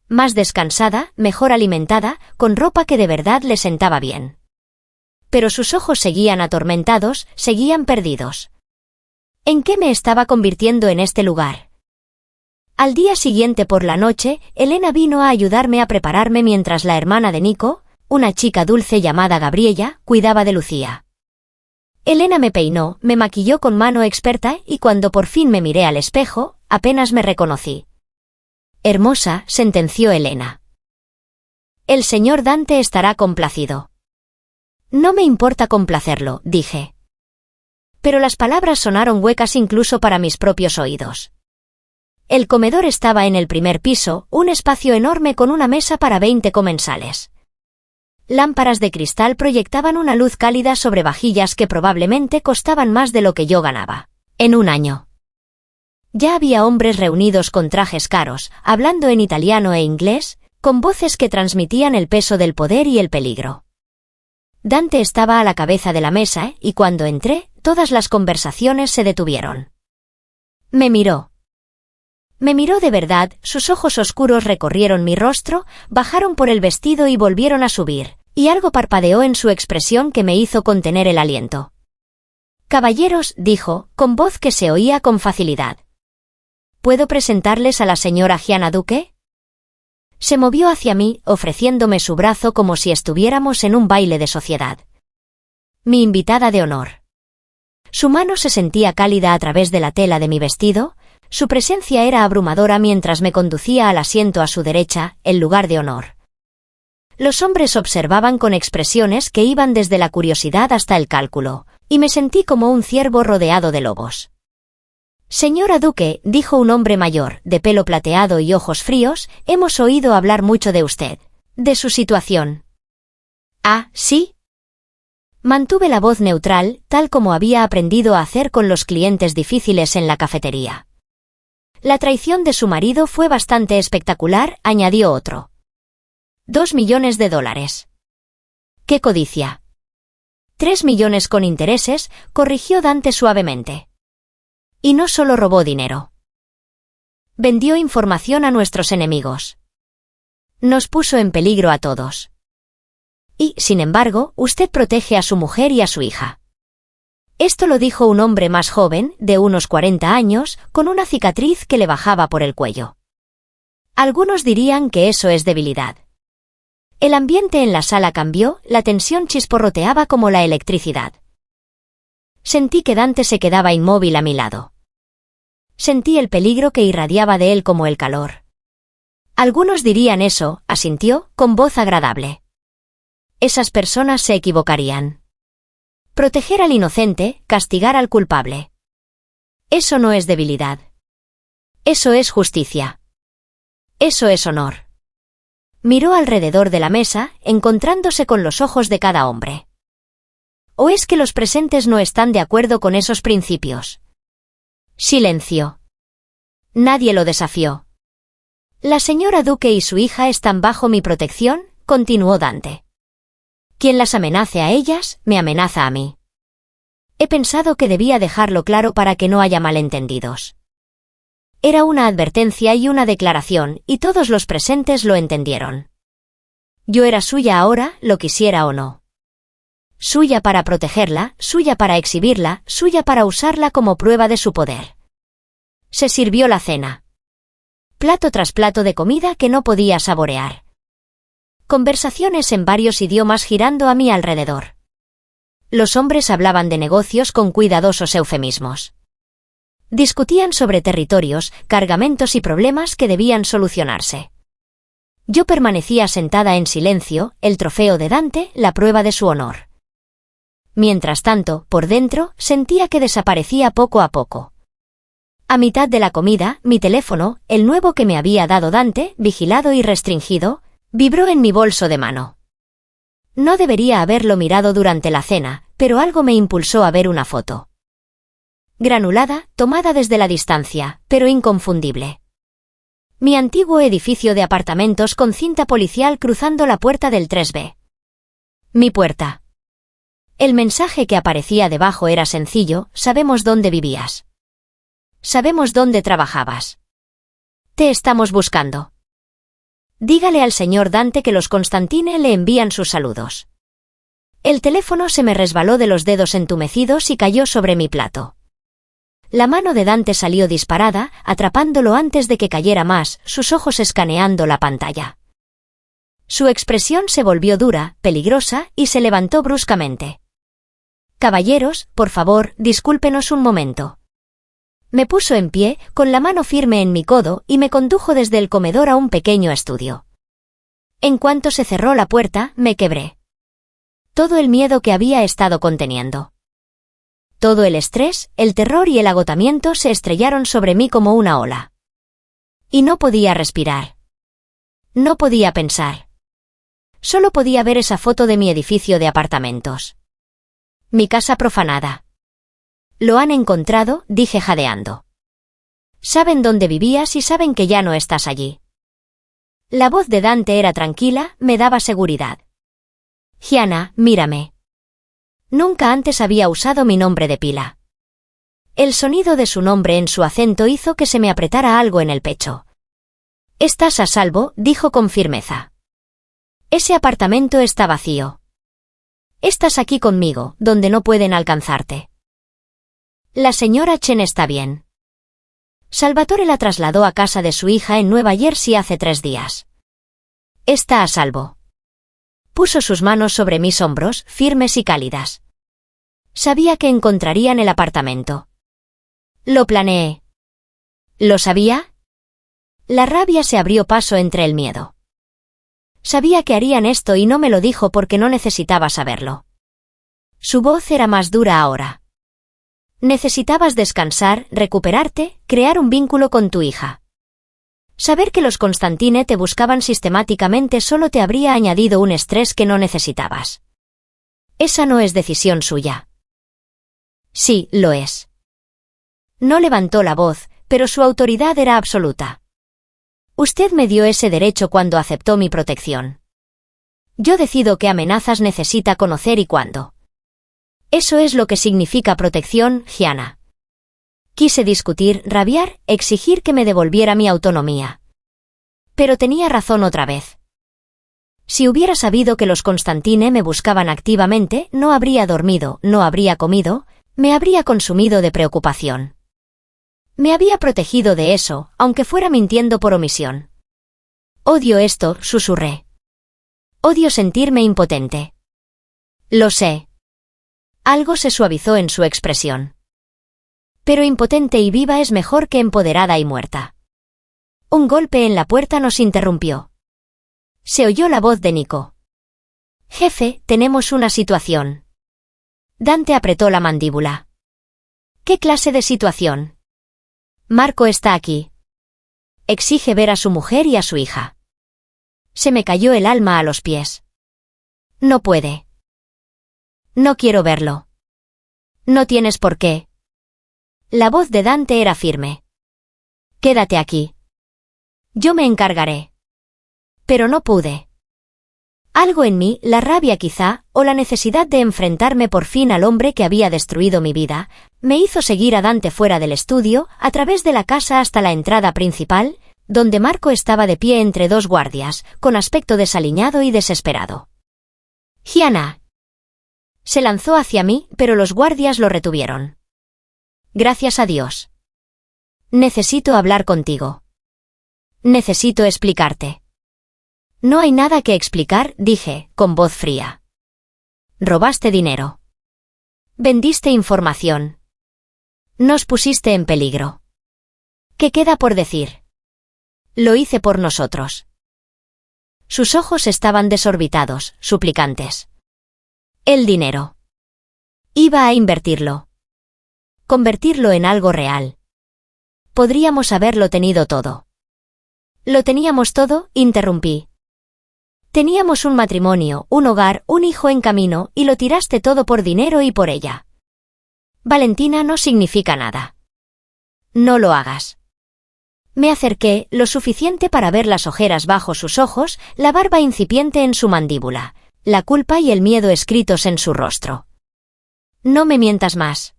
Speaker 1: Más descansada, mejor alimentada, con ropa que de verdad le sentaba bien. Pero sus ojos seguían atormentados, seguían perdidos. ¿En qué me estaba convirtiendo en este lugar? Al día siguiente por la noche, Elena vino a ayudarme a prepararme mientras la hermana de Nico, una chica dulce llamada Gabriella, cuidaba de Lucía. Elena me peinó, me maquilló con mano experta y cuando por fin me miré al espejo, apenas me reconocí. Hermosa, sentenció Elena. El señor Dante estará complacido. No me importa complacerlo, dije. Pero las palabras sonaron huecas incluso para mis propios oídos. El comedor estaba en el primer piso, un espacio enorme con una mesa para 20 comensales. Lámparas de cristal proyectaban una luz cálida sobre vajillas que probablemente costaban más de lo que yo ganaba en un año. Ya había hombres reunidos con trajes caros, hablando en italiano e inglés, con voces que transmitían el peso del poder y el peligro. Dante estaba a la cabeza de la mesa y cuando entré, todas las conversaciones se detuvieron. Me miró. Me miró de verdad, sus ojos oscuros recorrieron mi rostro, bajaron por el vestido y volvieron a subir, y algo parpadeó en su expresión que me hizo contener el aliento. Caballeros, dijo, con voz que se oía con facilidad. ¿Puedo presentarles a la señora Gianna Duque? Se movió hacia mí, ofreciéndome su brazo como si estuviéramos en un baile de sociedad. Mi invitada de honor. Su mano se sentía cálida a través de la tela de mi vestido, su presencia era abrumadora mientras me conducía al asiento a su derecha, el lugar de honor. Los hombres observaban con expresiones que iban desde la curiosidad hasta el cálculo, y me sentí como un ciervo rodeado de lobos. Señora Duque, dijo un hombre mayor, de pelo plateado y ojos fríos, hemos oído hablar mucho de usted, de su situación. ¿Ah, sí? Mantuve la voz neutral, tal como había aprendido a hacer con los clientes difíciles en la cafetería. La traición de su marido fue bastante espectacular, añadió otro. $2 millones. ¡Qué codicia! 3 millones con intereses, corrigió Dante suavemente. Y no solo robó dinero. Vendió información a nuestros enemigos. Nos puso en peligro a todos. Y, sin embargo, usted protege a su mujer y a su hija. Esto lo dijo un hombre más joven, de unos 40 años, con una cicatriz que le bajaba por el cuello. Algunos dirían que eso es debilidad. El ambiente en la sala cambió, la tensión chisporroteaba como la electricidad. Sentí que Dante se quedaba inmóvil a mi lado. Sentí el peligro que irradiaba de él como el calor. Algunos dirían eso, asintió, con voz agradable. Esas personas se equivocarían. Proteger al inocente, castigar al culpable. Eso no es debilidad. Eso es justicia. Eso es honor. Miró alrededor de la mesa, encontrándose con los ojos de cada hombre. ¿O es que los presentes no están de acuerdo con esos principios? Silencio. Nadie lo desafió. La señora Duque y su hija están bajo mi protección, continuó Dante. Quien las amenace a ellas, me amenaza a mí. He pensado que debía dejarlo claro para que no haya malentendidos. Era una advertencia y una declaración, y todos los presentes lo entendieron. Yo era suya ahora, lo quisiera o no. Suya para protegerla, suya para exhibirla, suya para usarla como prueba de su poder. Se sirvió la cena. Plato tras plato de comida que no podía saborear. Conversaciones en varios idiomas girando a mi alrededor. Los hombres hablaban de negocios con cuidadosos eufemismos. Discutían sobre territorios, cargamentos y problemas que debían solucionarse. Yo permanecía sentada en silencio, el trofeo de Dante, la prueba de su honor. Mientras tanto, por dentro, sentía que desaparecía poco a poco. A mitad de la comida, mi teléfono, el nuevo que me había dado Dante, vigilado y restringido, vibró en mi bolso de mano. No debería haberlo mirado durante la cena, pero algo me impulsó a ver una foto. Granulada, tomada desde la distancia, pero inconfundible. Mi antiguo edificio de apartamentos con cinta policial cruzando la puerta del 3B. Mi puerta. El mensaje que aparecía debajo era sencillo: sabemos dónde vivías. Sabemos dónde trabajabas. Te estamos buscando. Dígale al señor Dante que los Constantine le envían sus saludos. El teléfono se me resbaló de los dedos entumecidos y cayó sobre mi plato. La mano de Dante salió disparada, atrapándolo antes de que cayera más, sus ojos escaneando la pantalla. Su expresión se volvió dura, peligrosa, y se levantó bruscamente. Caballeros, por favor, discúlpenos un momento. Me puso en pie, con la mano firme en mi codo, y me condujo desde el comedor a un pequeño estudio. En cuanto se cerró la puerta, me quebré. Todo el miedo que había estado conteniendo. Todo el estrés, el terror y el agotamiento se estrellaron sobre mí como una ola. Y no podía respirar. No podía pensar. Solo podía ver esa foto de mi edificio de apartamentos. Mi casa profanada. Lo han encontrado, dije jadeando. Saben dónde vivías y saben que ya no estás allí. La voz de Dante era tranquila, me daba seguridad. Gianna, mírame. Nunca antes había usado mi nombre de pila. El sonido de su nombre en su acento hizo que se me apretara algo en el pecho. Estás a salvo, dijo con firmeza. Ese apartamento está vacío. Estás aquí conmigo, donde no pueden alcanzarte. La señora Chen está bien. Salvatore la trasladó a casa de su hija en Nueva Jersey hace 3 días. Está a salvo. Puso sus manos sobre mis hombros, firmes y cálidas. Sabía que encontrarían el apartamento. Lo planeé. ¿Lo sabía? La rabia se abrió paso entre el miedo. Sabía que harían esto y no me lo dijo porque no necesitaba saberlo. Su voz era más dura ahora. Necesitabas descansar, recuperarte, crear un vínculo con tu hija. Saber que los Constantine te buscaban sistemáticamente solo te habría añadido un estrés que no necesitabas. Esa no es decisión suya. Sí, lo es. No levantó la voz, pero su autoridad era absoluta. Usted me dio ese derecho cuando aceptó mi protección. Yo decido qué amenazas necesita conocer y cuándo. Eso es lo que significa protección, Gianna. Quise discutir, rabiar, exigir que me devolviera mi autonomía. Pero tenía razón otra vez. Si hubiera sabido que los Constantine me buscaban activamente, no habría dormido, no habría comido, me habría consumido de preocupación. Me había protegido de eso, aunque fuera mintiendo por omisión. Odio esto, susurré. Odio sentirme impotente. Lo sé. Algo se suavizó en su expresión. Pero impotente y viva es mejor que empoderada y muerta. Un golpe en la puerta nos interrumpió. Se oyó la voz de Nico. Jefe, tenemos una situación. Dante apretó la mandíbula. ¿Qué clase de situación? Marco está aquí. Exige ver a su mujer y a su hija. Se me cayó el alma a los pies. No puede. No quiero verlo. No tienes por qué. La voz de Dante era firme. Quédate aquí. Yo me encargaré. Pero no pude. Algo en mí, la rabia quizá, o la necesidad de enfrentarme por fin al hombre que había destruido mi vida, me hizo seguir a Dante fuera del estudio, a través de la casa hasta la entrada principal, donde Marco estaba de pie entre 2 guardias, con aspecto desaliñado y desesperado. Gianna. Se lanzó hacia mí, pero los guardias lo retuvieron. Gracias a Dios. Necesito hablar contigo. Necesito explicarte. No hay nada que explicar, dije, con voz fría. Robaste dinero. Vendiste información. Nos pusiste en peligro. ¿Qué queda por decir? Lo hice por nosotros. Sus ojos estaban desorbitados, suplicantes. El dinero. Iba a invertirlo. Convertirlo en algo real. Podríamos haberlo tenido todo. ¿Lo teníamos todo?, interrumpí. Teníamos un matrimonio, un hogar, un hijo en camino, y lo tiraste todo por dinero y por ella. Valentina no significa nada. No lo hagas. Me acerqué lo suficiente para ver las ojeras bajo sus ojos, la barba incipiente en su mandíbula, la culpa y el miedo escritos en su rostro. No me mientas más.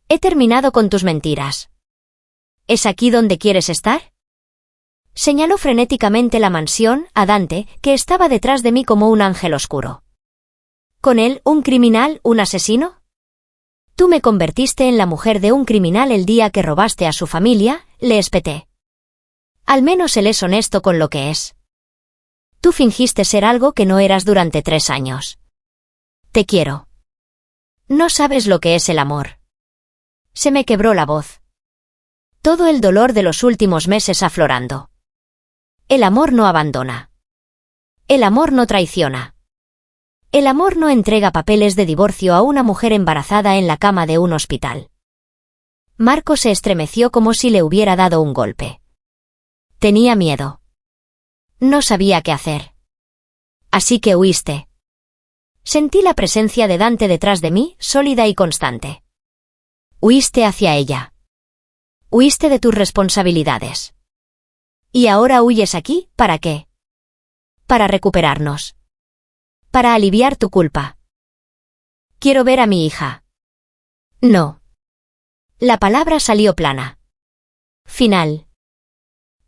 Speaker 1: He terminado con tus mentiras. ¿Es aquí donde quieres estar? Señaló frenéticamente la mansión a Dante, que estaba detrás de mí como un ángel oscuro. ¿Con él, un criminal, un asesino? Tú me convertiste en la mujer de un criminal el día que robaste a su familia, le espeté. Al menos él es honesto con lo que es. Tú fingiste ser algo que no eras durante 3 años. Te quiero. No sabes lo que es el amor. Se me quebró la voz. Todo el dolor de los últimos meses aflorando. El amor no abandona. El amor no traiciona. El amor no entrega papeles de divorcio a una mujer embarazada en la cama de un hospital. Marco se estremeció como si le hubiera dado un golpe. Tenía miedo. No sabía qué hacer. Así que huiste. Sentí la presencia de Dante detrás de mí, sólida y constante. Huiste hacia ella. Huiste de tus responsabilidades. ¿Y ahora huyes aquí? ¿Para qué? Para recuperarnos. Para aliviar tu culpa. Quiero ver a mi hija. No. La palabra salió plana. Final.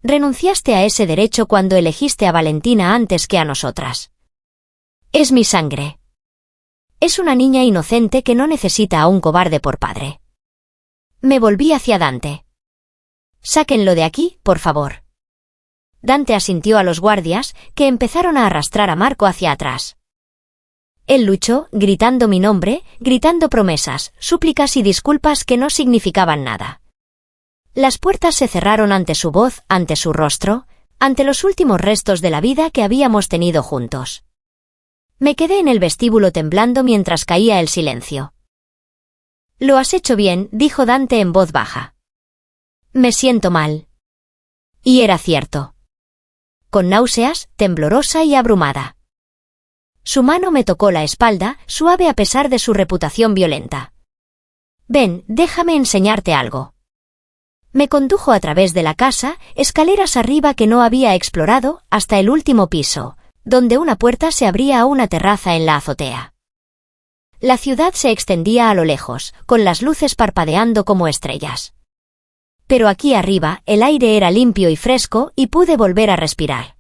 Speaker 1: Renunciaste a ese derecho cuando elegiste a Valentina antes que a nosotras. Es mi sangre. Es una niña inocente que no necesita a un cobarde por padre. Me volví hacia Dante. Sáquenlo de aquí, por favor. Dante asintió a los guardias, que empezaron a arrastrar a Marco hacia atrás. Él luchó, gritando mi nombre, gritando promesas, súplicas y disculpas que no significaban nada. Las puertas se cerraron ante su voz, ante su rostro, ante los últimos restos de la vida que habíamos tenido juntos. Me quedé en el vestíbulo temblando mientras caía el silencio. Lo has hecho bien, dijo Dante en voz baja. Me siento mal. Y era cierto. Con náuseas, temblorosa y abrumada. Su mano me tocó la espalda, suave a pesar de su reputación violenta. Ven, déjame enseñarte algo. Me condujo a través de la casa, escaleras arriba que no había explorado, hasta el último piso, donde una puerta se abría a una terraza en la azotea. La ciudad se extendía a lo lejos, con las luces parpadeando como estrellas. Pero aquí arriba, el aire era limpio y fresco y pude volver a respirar.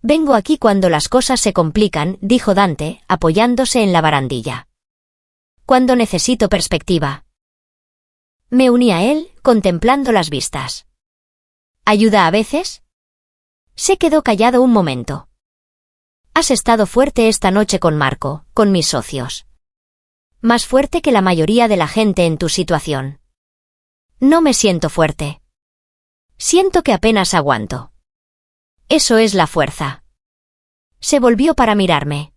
Speaker 1: Vengo aquí cuando las cosas se complican, dijo Dante, apoyándose en la barandilla. Cuando necesito perspectiva. Me uní a él, contemplando las vistas. ¿Ayuda a veces? Se quedó callado un momento. Has estado fuerte esta noche con Marco, con mis socios. Más fuerte que la mayoría de la gente en tu situación. No me siento fuerte. Siento que apenas aguanto. Eso es la fuerza. Se volvió para mirarme.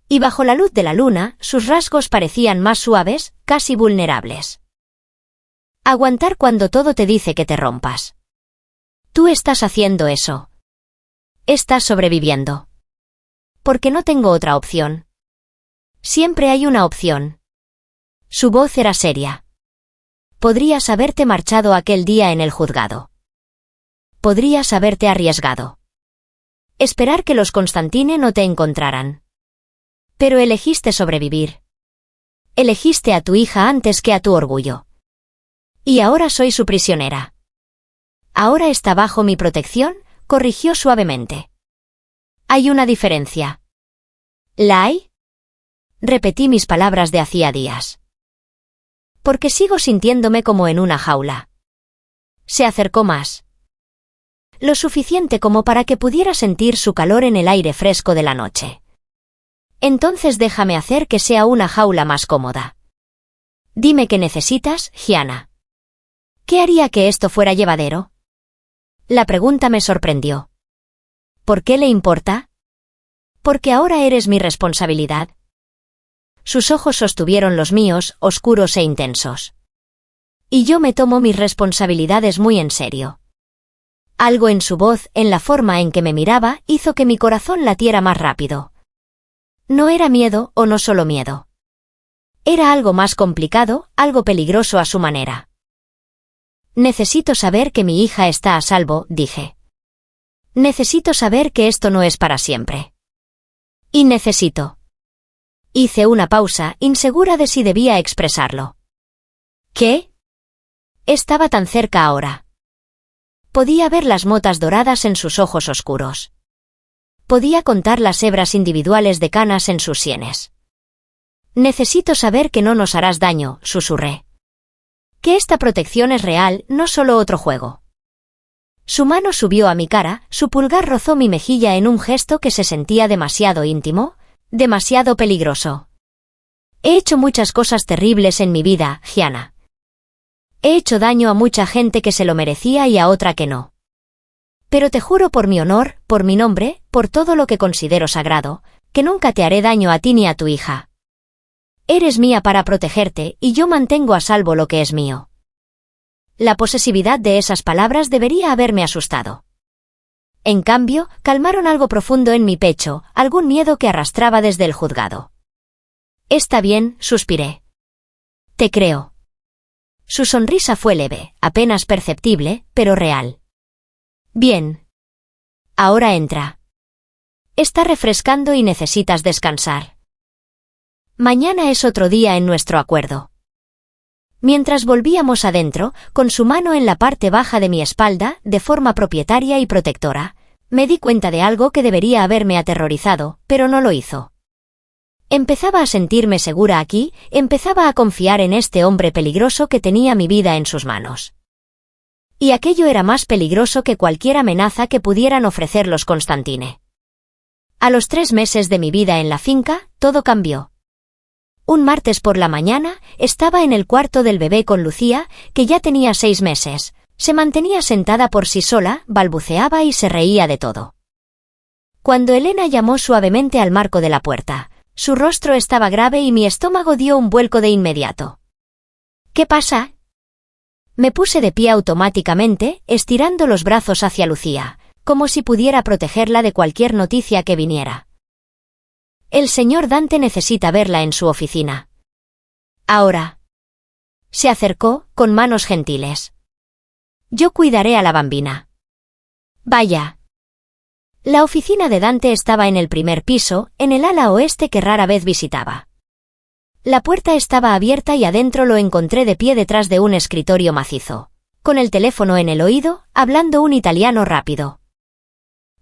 Speaker 1: Y bajo la luz de la luna, sus rasgos parecían más suaves, casi vulnerables. Aguantar cuando todo te dice que te rompas. Tú estás haciendo eso. Estás sobreviviendo. Porque no tengo otra opción. Siempre hay una opción. Su voz era seria. Podrías haberte marchado aquel día en el juzgado. Podrías haberte arriesgado. Esperar que los Constantine no te encontraran. Pero elegiste sobrevivir. Elegiste a tu hija antes que a tu orgullo. Y ahora soy su prisionera. Ahora está bajo mi protección, corrigió suavemente. Hay una diferencia. ¿La hay? Repetí mis palabras de hacía días. Porque sigo sintiéndome como en una jaula. Se acercó más. Lo suficiente como para que pudiera sentir su calor en el aire fresco de la noche. Entonces déjame hacer que sea una jaula más cómoda. Dime qué necesitas, Gianna. ¿Qué haría que esto fuera llevadero? La pregunta me sorprendió. ¿Por qué le importa? Porque ahora eres mi responsabilidad. Sus ojos sostuvieron los míos, oscuros e intensos. Y yo me tomo mis responsabilidades muy en serio. Algo en su voz, en la forma en que me miraba, hizo que mi corazón latiera más rápido. No era miedo, o no solo miedo. Era algo más complicado, algo peligroso a su manera. Necesito saber que mi hija está a salvo, dije. Necesito saber que esto no es para siempre. Y necesito. Hice una pausa, insegura de si debía expresarlo. ¿Qué? Estaba tan cerca ahora. Podía ver las motas doradas en sus ojos oscuros. Podía contar las hebras individuales de canas en sus sienes. Necesito saber que no nos harás daño, susurré. Que esta protección es real, no solo otro juego. Su mano subió a mi cara, su pulgar rozó mi mejilla en un gesto que se sentía demasiado íntimo, demasiado peligroso. He hecho muchas cosas terribles en mi vida, Gianna. He hecho daño a mucha gente que se lo merecía y a otra que no. Pero te juro por mi honor, por mi nombre, por todo lo que considero sagrado, que nunca te haré daño a ti ni a tu hija. Eres mía para protegerte y yo mantengo a salvo lo que es mío. La posesividad de esas palabras debería haberme asustado. En cambio, calmaron algo profundo en mi pecho, algún miedo que arrastraba desde el juzgado. Está bien, suspiré. Te creo. Su sonrisa fue leve, apenas perceptible, pero real. Bien. Ahora entra. Está refrescando y necesitas descansar. Mañana es otro día en nuestro acuerdo. Mientras volvíamos adentro, con su mano en la parte baja de mi espalda, de forma propietaria y protectora, me di cuenta de algo que debería haberme aterrorizado, pero no lo hizo. Empezaba a sentirme segura aquí, empezaba a confiar en este hombre peligroso que tenía mi vida en sus manos. Y aquello era más peligroso que cualquier amenaza que pudieran ofrecer los Constantine. A los 3 meses de mi vida en la finca, todo cambió. Un martes por la mañana, estaba en el cuarto del bebé con Lucía, que ya tenía 6 meses. Se mantenía sentada por sí sola, balbuceaba y se reía de todo. Cuando Elena llamó suavemente al marco de la puerta, su rostro estaba grave y mi estómago dio un vuelco de inmediato. ¿Qué pasa? Me puse de pie automáticamente, estirando los brazos hacia Lucía, como si pudiera protegerla de cualquier noticia que viniera. El señor Dante necesita verla en su oficina. Ahora. Se acercó, con manos gentiles. Yo cuidaré a la bambina. Vaya. La oficina de Dante estaba en el primer piso, en el ala oeste que rara vez visitaba. La puerta estaba abierta y adentro lo encontré de pie detrás de un escritorio macizo, con el teléfono en el oído, hablando un italiano rápido.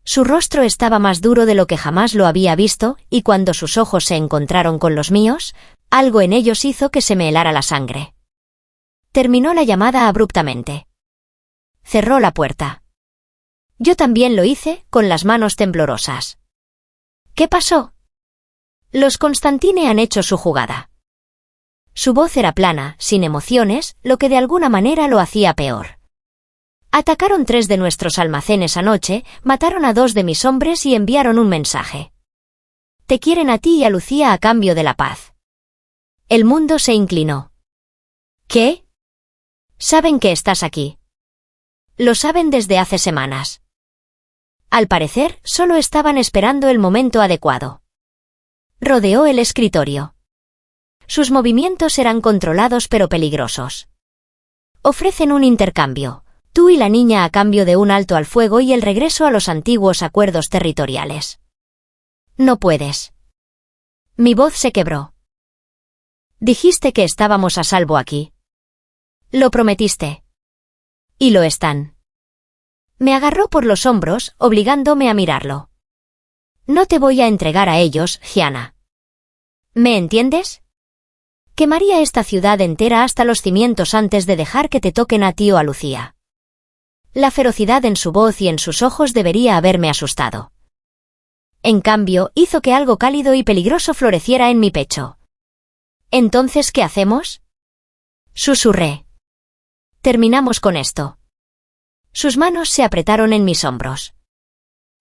Speaker 1: Su rostro estaba más duro de lo que jamás lo había visto, y cuando sus ojos se encontraron con los míos, algo en ellos hizo que se me helara la sangre. Terminó la llamada abruptamente. Cerró la puerta. Yo también lo hice, con las manos temblorosas. ¿Qué pasó? Los Constantine han hecho su jugada. Su voz era plana, sin emociones, lo que de alguna manera lo hacía peor. Atacaron 3 de nuestros almacenes anoche, mataron a 2 de mis hombres y enviaron un mensaje. Te quieren a ti y a Lucía a cambio de la paz. El mundo se inclinó. ¿Qué? Saben que estás aquí. Lo saben desde hace semanas. Al parecer, solo estaban esperando el momento adecuado. Rodeó el escritorio. Sus movimientos eran controlados pero peligrosos. Ofrecen un intercambio. Tú y la niña a cambio de un alto al fuego y el regreso a los antiguos acuerdos territoriales. No puedes. Mi voz se quebró. Dijiste que estábamos a salvo aquí. Lo prometiste. Y lo están. Me agarró por los hombros, obligándome a mirarlo. No te voy a entregar a ellos, Gianna. ¿Me entiendes? Quemaría esta ciudad entera hasta los cimientos antes de dejar que te toquen a ti o a Lucía. La ferocidad en su voz y en sus ojos debería haberme asustado. En cambio, hizo que algo cálido y peligroso floreciera en mi pecho. ¿Entonces qué hacemos?, susurré. Terminamos con esto. Sus manos se apretaron en mis hombros.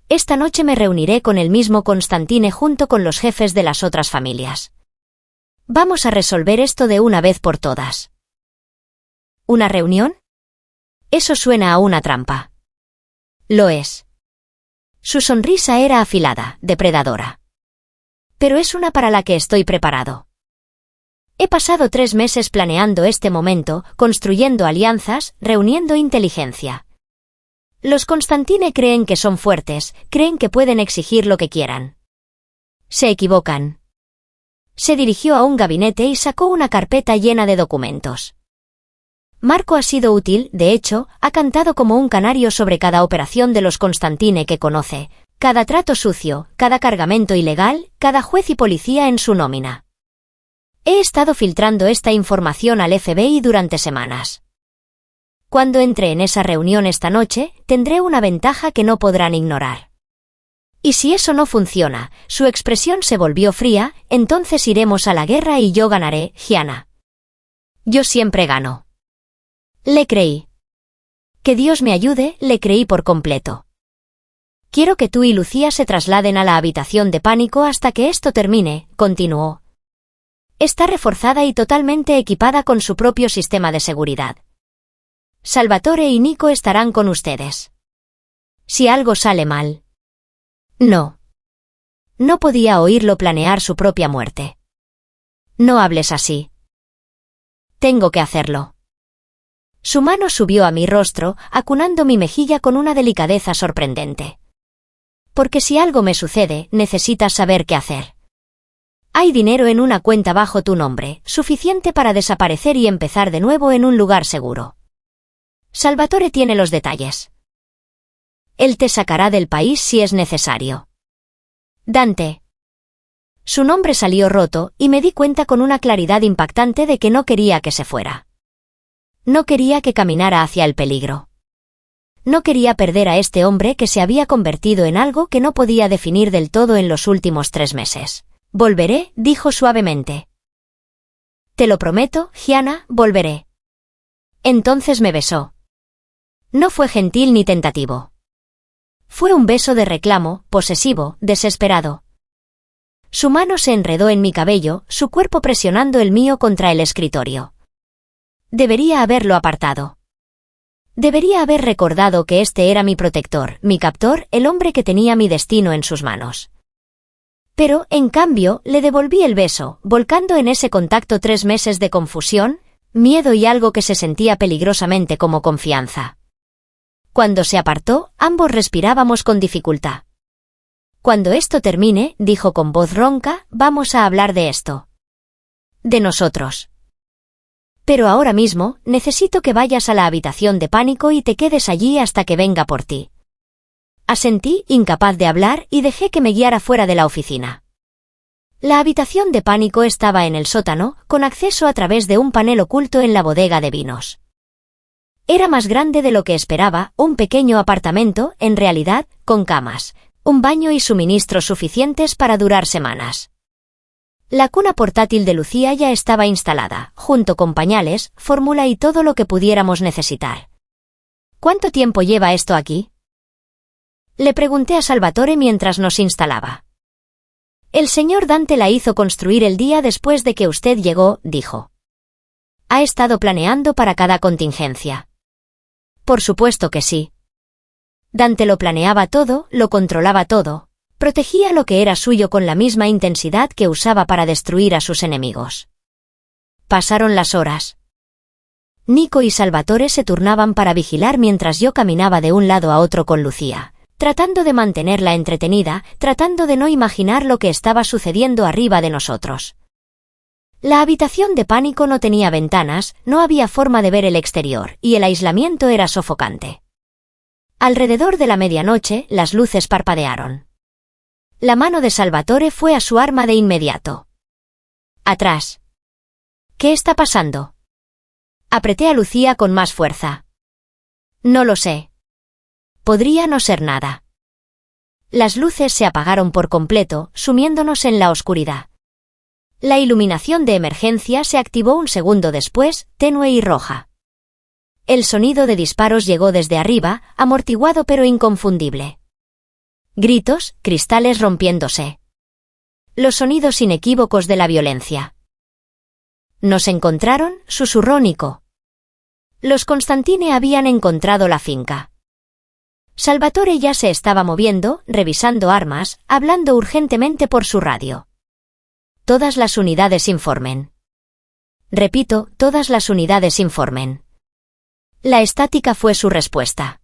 Speaker 1: Esta noche me reuniré con el mismo Constantine junto con los jefes de las otras familias. Vamos a resolver esto de una vez por todas. ¿Una reunión? Eso suena a una trampa. Lo es. Su sonrisa era afilada, depredadora. Pero es una para la que estoy preparado. He pasado 3 meses planeando este momento, construyendo alianzas, reuniendo inteligencia. Los Constantine creen que son fuertes, creen que pueden exigir lo que quieran. Se equivocan. Se dirigió a un gabinete y sacó una carpeta llena de documentos. Marco ha sido útil, de hecho, ha cantado como un canario sobre cada operación de los Constantine que conoce, cada trato sucio, cada cargamento ilegal, cada juez y policía en su nómina. He estado filtrando esta información al FBI durante semanas. Cuando entre en esa reunión esta noche, tendré una ventaja que no podrán ignorar. Y si eso no funciona, su expresión se volvió fría, entonces iremos a la guerra y yo ganaré, Gianna. Yo siempre gano. Le creí. Que Dios me ayude, le creí por completo. Quiero que tú y Lucía se trasladen a la habitación de pánico hasta que esto termine, continuó. Está reforzada y totalmente equipada con su propio sistema de seguridad. Salvatore y Nico estarán con ustedes. Si algo sale mal. No. No podía oírlo planear su propia muerte. No hables así. Tengo que hacerlo. Su mano subió a mi rostro, acunando mi mejilla con una delicadeza sorprendente. Porque si algo me sucede, necesitas saber qué hacer. Hay dinero en una cuenta bajo tu nombre, suficiente para desaparecer y empezar de nuevo en un lugar seguro. Salvatore tiene los detalles. Él te sacará del país si es necesario. Dante. Su nombre salió roto, y me di cuenta con una claridad impactante de que no quería que se fuera. No quería que caminara hacia el peligro. No quería perder a este hombre que se había convertido en algo que no podía definir del todo en los últimos 3 meses. Volveré, dijo suavemente. Te lo prometo, Gianna, volveré. Entonces me besó. No fue gentil ni tentativo. Fue un beso de reclamo, posesivo, desesperado. Su mano se enredó en mi cabello, su cuerpo presionando el mío contra el escritorio. Debería haberlo apartado. Debería haber recordado que este era mi protector, mi captor, el hombre que tenía mi destino en sus manos. Pero, en cambio, le devolví el beso, volcando en ese contacto 3 meses de confusión, miedo y algo que se sentía peligrosamente como confianza. Cuando se apartó, ambos respirábamos con dificultad. Cuando esto termine, dijo con voz ronca, vamos a hablar de esto. De nosotros. Pero ahora mismo, necesito que vayas a la habitación de pánico y te quedes allí hasta que venga por ti. Asentí, incapaz de hablar, y dejé que me guiara fuera de la oficina. La habitación de pánico estaba en el sótano, con acceso a través de un panel oculto en la bodega de vinos. Era más grande de lo que esperaba, un pequeño apartamento, en realidad, con camas, un baño y suministros suficientes para durar semanas. La cuna portátil de Lucía ya estaba instalada, junto con pañales, fórmula y todo lo que pudiéramos necesitar. ¿Cuánto tiempo lleva esto aquí?, le pregunté a Salvatore mientras nos instalaba. El señor Dante la hizo construir el día después de que usted llegó, dijo. Ha estado planeando para cada contingencia. Por supuesto que sí. Dante lo planeaba todo, lo controlaba todo, protegía lo que era suyo con la misma intensidad que usaba para destruir a sus enemigos. Pasaron las horas. Nico y Salvatore se turnaban para vigilar mientras yo caminaba de un lado a otro con Lucía, tratando de mantenerla entretenida, tratando de no imaginar lo que estaba sucediendo arriba de nosotros. La habitación de pánico no tenía ventanas, no había forma de ver el exterior, y el aislamiento era sofocante. Alrededor de la medianoche, las luces parpadearon. La mano de Salvatore fue a su arma de inmediato. Atrás. ¿Qué está pasando? Apreté a Lucía con más fuerza. No lo sé. Podría no ser nada. Las luces se apagaron por completo, sumiéndonos en la oscuridad. La iluminación de emergencia se activó un segundo después, tenue y roja. El sonido de disparos llegó desde arriba, amortiguado pero inconfundible. Gritos, cristales rompiéndose. Los sonidos inequívocos de la violencia. ¿Nos encontraron?, susurró Nico. Los Constantine habían encontrado la finca. Salvatore ya se estaba moviendo, revisando armas, hablando urgentemente por su radio. Todas las unidades informen. Repito, todas las unidades informen. La estática fue su respuesta.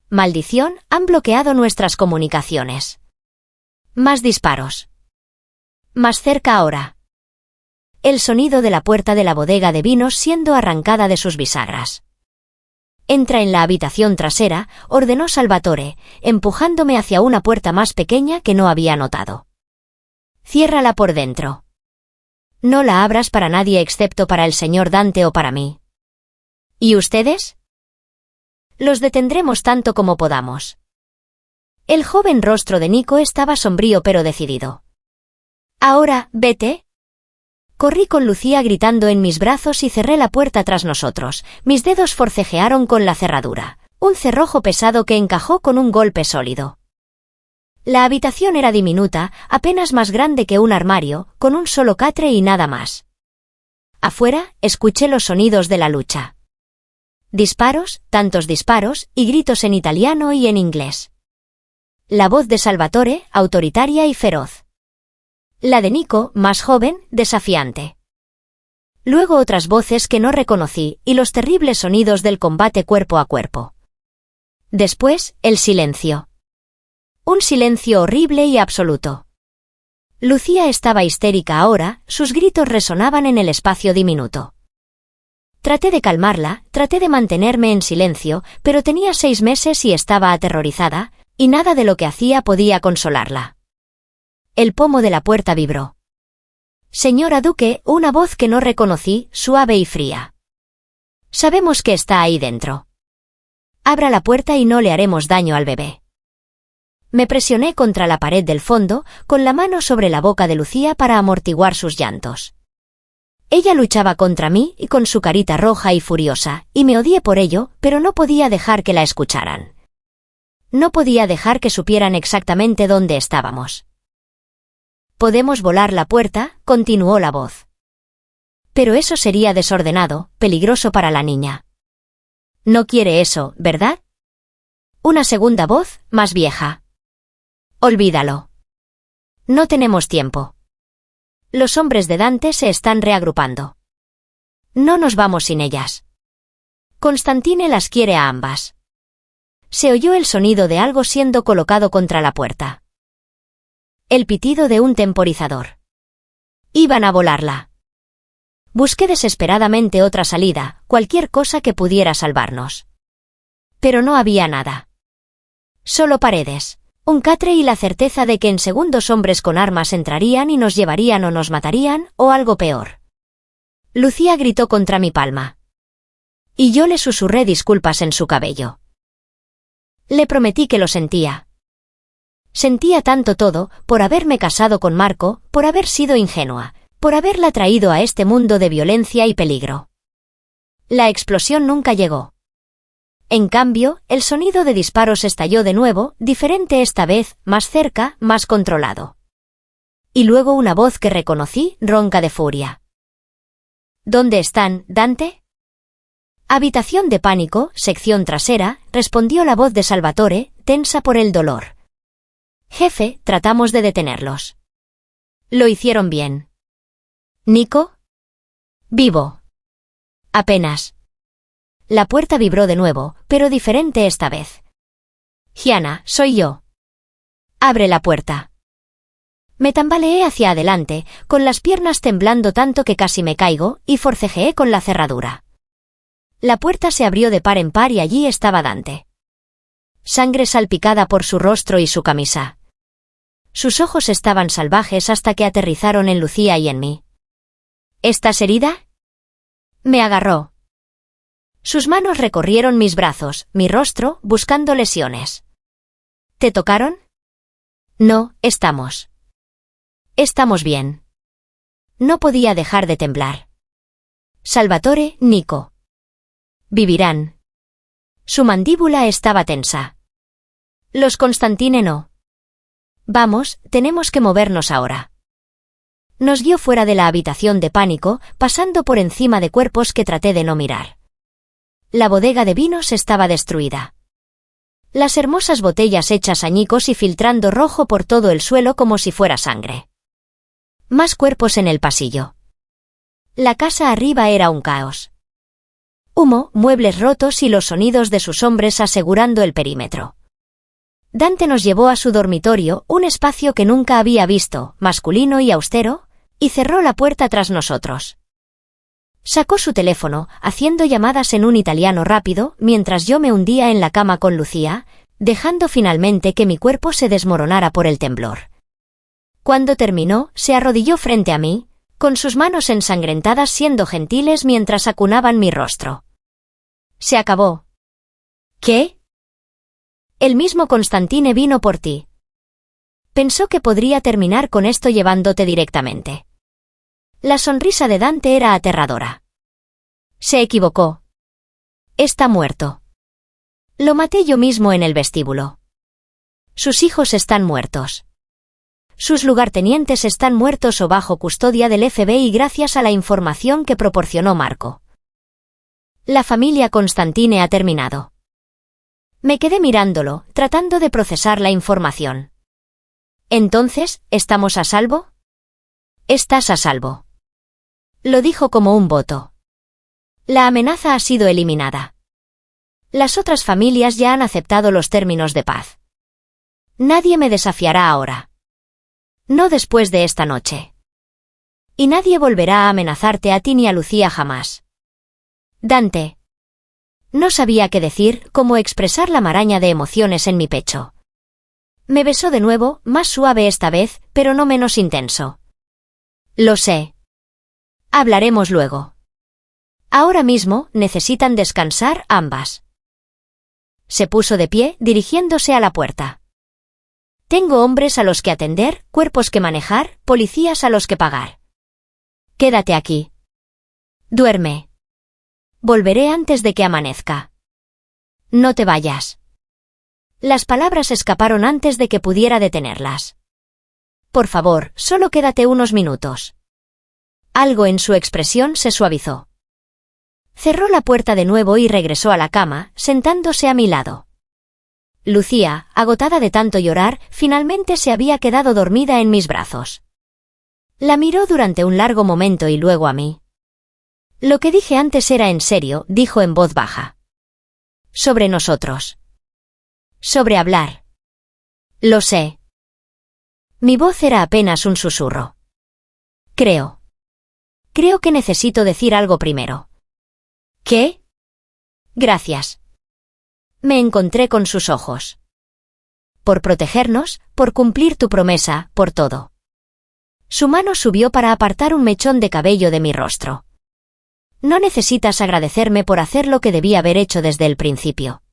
Speaker 1: Maldición, han bloqueado nuestras comunicaciones. Más disparos. Más cerca ahora. El sonido de la puerta de la bodega de vinos siendo arrancada de sus bisagras. Entra en la habitación trasera, ordenó Salvatore, empujándome hacia una puerta más pequeña que no había notado. Ciérrala por dentro. No la abras para nadie excepto para el señor Dante o para mí. ¿Y ustedes? Los detendremos tanto como podamos. El joven rostro de Nico estaba sombrío pero decidido. Ahora, vete. Corrí con Lucía gritando en mis brazos y cerré la puerta tras nosotros. Mis dedos forcejearon con la cerradura. Un cerrojo pesado que encajó con un golpe sólido. La habitación era diminuta, apenas más grande que un armario, con un solo catre y nada más. Afuera, escuché los sonidos de la lucha. Disparos, tantos disparos, y gritos en italiano y en inglés. La voz de Salvatore, autoritaria y feroz. La de Nico, más joven, desafiante. Luego otras voces que no reconocí, y los terribles sonidos del combate cuerpo a cuerpo. Después, el silencio. Un silencio horrible y absoluto. Lucía estaba histérica ahora, sus gritos resonaban en el espacio diminuto. Traté de calmarla, traté de mantenerme en silencio, pero tenía 6 meses y estaba aterrorizada, y nada de lo que hacía podía consolarla. El pomo de la puerta vibró. Señora Duque, una voz que no reconocí, suave y fría. Sabemos que está ahí dentro. Abra la puerta y no le haremos daño al bebé. Me presioné contra la pared del fondo, con la mano sobre la boca de Lucía para amortiguar sus llantos. Ella luchaba contra mí y con su carita roja y furiosa, y me odié por ello, pero no podía dejar que la escucharan. No podía dejar que supieran exactamente dónde estábamos. «Podemos volar la puerta», continuó la voz. Pero eso sería desordenado, peligroso para la niña. No quiere eso, ¿verdad? Una segunda voz, más vieja. Olvídalo. No tenemos tiempo. Los hombres de Dante se están reagrupando. No nos vamos sin ellas. Constantine las quiere a ambas. Se oyó el sonido de algo siendo colocado contra la puerta. El pitido de un temporizador. Iban a volarla. Busqué desesperadamente otra salida, cualquier cosa que pudiera salvarnos. Pero no había nada. Solo paredes, un catre y la certeza de que en segundos hombres con armas entrarían y nos llevarían o nos matarían, o algo peor. Lucía gritó contra mi palma. Y yo le susurré disculpas en su cabello. Le prometí que lo sentía. Sentía tanto todo, por haberme casado con Marco, por haber sido ingenua, por haberla traído a este mundo de violencia y peligro. La explosión nunca llegó. En cambio, el sonido de disparos estalló de nuevo, diferente esta vez, más cerca, más controlado. Y luego una voz que reconocí, ronca de furia. ¿Dónde están, Dante? Habitación de pánico, sección trasera, respondió la voz de Salvatore, tensa por el dolor. Jefe, tratamos de detenerlos. Lo hicieron bien. ¿Nico? Vivo. Apenas. La puerta vibró de nuevo, pero diferente esta vez. Gianna, soy yo. Abre la puerta. Me tambaleé hacia adelante, con las piernas temblando tanto que casi me caigo, y forcejeé con la cerradura. La puerta se abrió de par en par y allí estaba Dante. Sangre salpicada por su rostro y su camisa. Sus ojos estaban salvajes hasta que aterrizaron en Lucía y en mí. ¿Estás herida? Me agarró. Sus manos recorrieron mis brazos, mi rostro, buscando lesiones. ¿Te tocaron? No, estamos bien. No podía dejar de temblar. Salvatore, Nico. Vivirán. Su mandíbula estaba tensa. Los Constantine no. Vamos, tenemos que movernos ahora. Nos guió fuera de la habitación de pánico, pasando por encima de cuerpos que traté de no mirar. La bodega de vinos estaba destruida. Las hermosas botellas hechas añicos y filtrando rojo por todo el suelo como si fuera sangre. Más cuerpos en el pasillo. La casa arriba era un caos. Humo, muebles rotos y los sonidos de sus hombres asegurando el perímetro. Dante nos llevó a su dormitorio, un espacio que nunca había visto, masculino y austero, y cerró la puerta tras nosotros. Sacó su teléfono, haciendo llamadas en un italiano rápido, mientras yo me hundía en la cama con Lucía, dejando finalmente que mi cuerpo se desmoronara por el temblor. Cuando terminó, se arrodilló frente a mí, con sus manos ensangrentadas siendo gentiles mientras acunaban mi rostro. Se acabó. ¿Qué? El mismo Constantine vino por ti. Pensó que podría terminar con esto llevándote directamente. La sonrisa de Dante era aterradora. Se equivocó. Está muerto. Lo maté yo mismo en el vestíbulo. Sus hijos están muertos. Sus lugartenientes están muertos o bajo custodia del FBI gracias a la información que proporcionó Marco. La familia Constantine ha terminado. Me quedé mirándolo, tratando de procesar la información. Entonces, ¿estamos a salvo? Estás a salvo. Lo dijo como un voto. La amenaza ha sido eliminada. Las otras familias ya han aceptado los términos de paz. Nadie me desafiará ahora. No después de esta noche. Y nadie volverá a amenazarte a ti ni a Lucía jamás. Dante. No sabía qué decir, cómo expresar la maraña de emociones en mi pecho. Me besó de nuevo, más suave esta vez, pero no menos intenso. Lo sé. Hablaremos luego. Ahora mismo, necesitan descansar ambas. Se puso de pie, dirigiéndose a la puerta. Tengo hombres a los que atender, cuerpos que manejar, policías a los que pagar. Quédate aquí. Duerme. Volveré antes de que amanezca. No te vayas. Las palabras escaparon antes de que pudiera detenerlas. Por favor, solo quédate unos minutos. Algo en su expresión se suavizó. Cerró la puerta de nuevo y regresó a la cama, sentándose a mi lado. Lucía, agotada de tanto llorar, finalmente se había quedado dormida en mis brazos. La miró durante un largo momento y luego a mí. Lo que dije antes era en serio, dijo en voz baja. Sobre nosotros. Sobre hablar. Lo sé. Mi voz era apenas un susurro. Creo que necesito decir algo primero. ¿Qué? Gracias. Me encontré con sus ojos. Por protegernos, por cumplir tu promesa, por todo. Su mano subió para apartar un mechón de cabello de mi rostro. No necesitas agradecerme por hacer lo que debí haber hecho desde el principio.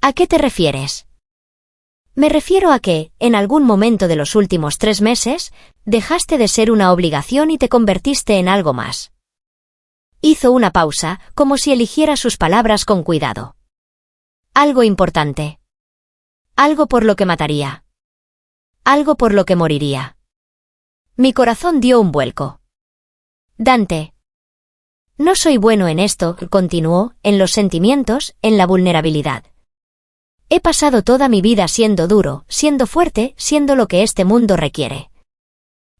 Speaker 1: ¿A qué te refieres? Me refiero a que, en algún momento de los últimos 3 meses, dejaste de ser una obligación y te convertiste en algo más. Hizo una pausa, como si eligiera sus palabras con cuidado. Algo importante. Algo por lo que mataría. Algo por lo que moriría. Mi corazón dio un vuelco. Dante. No soy bueno en esto, continuó, en los sentimientos, en la vulnerabilidad. He pasado toda mi vida siendo duro, siendo fuerte, siendo lo que este mundo requiere.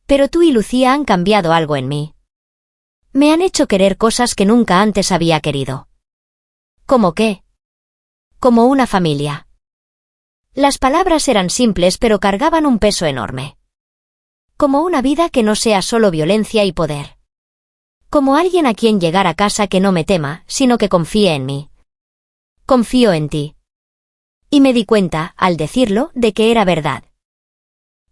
Speaker 1: Pero tú y Lucía han cambiado algo en mí. Me han hecho querer cosas que nunca antes había querido. ¿Cómo qué? Como una familia. Las palabras eran simples pero cargaban un peso enorme. Como una vida que no sea solo violencia y poder. Como alguien a quien llegar a casa que no me tema, sino que confíe en mí. Confío en ti. Y me di cuenta, al decirlo, de que era verdad.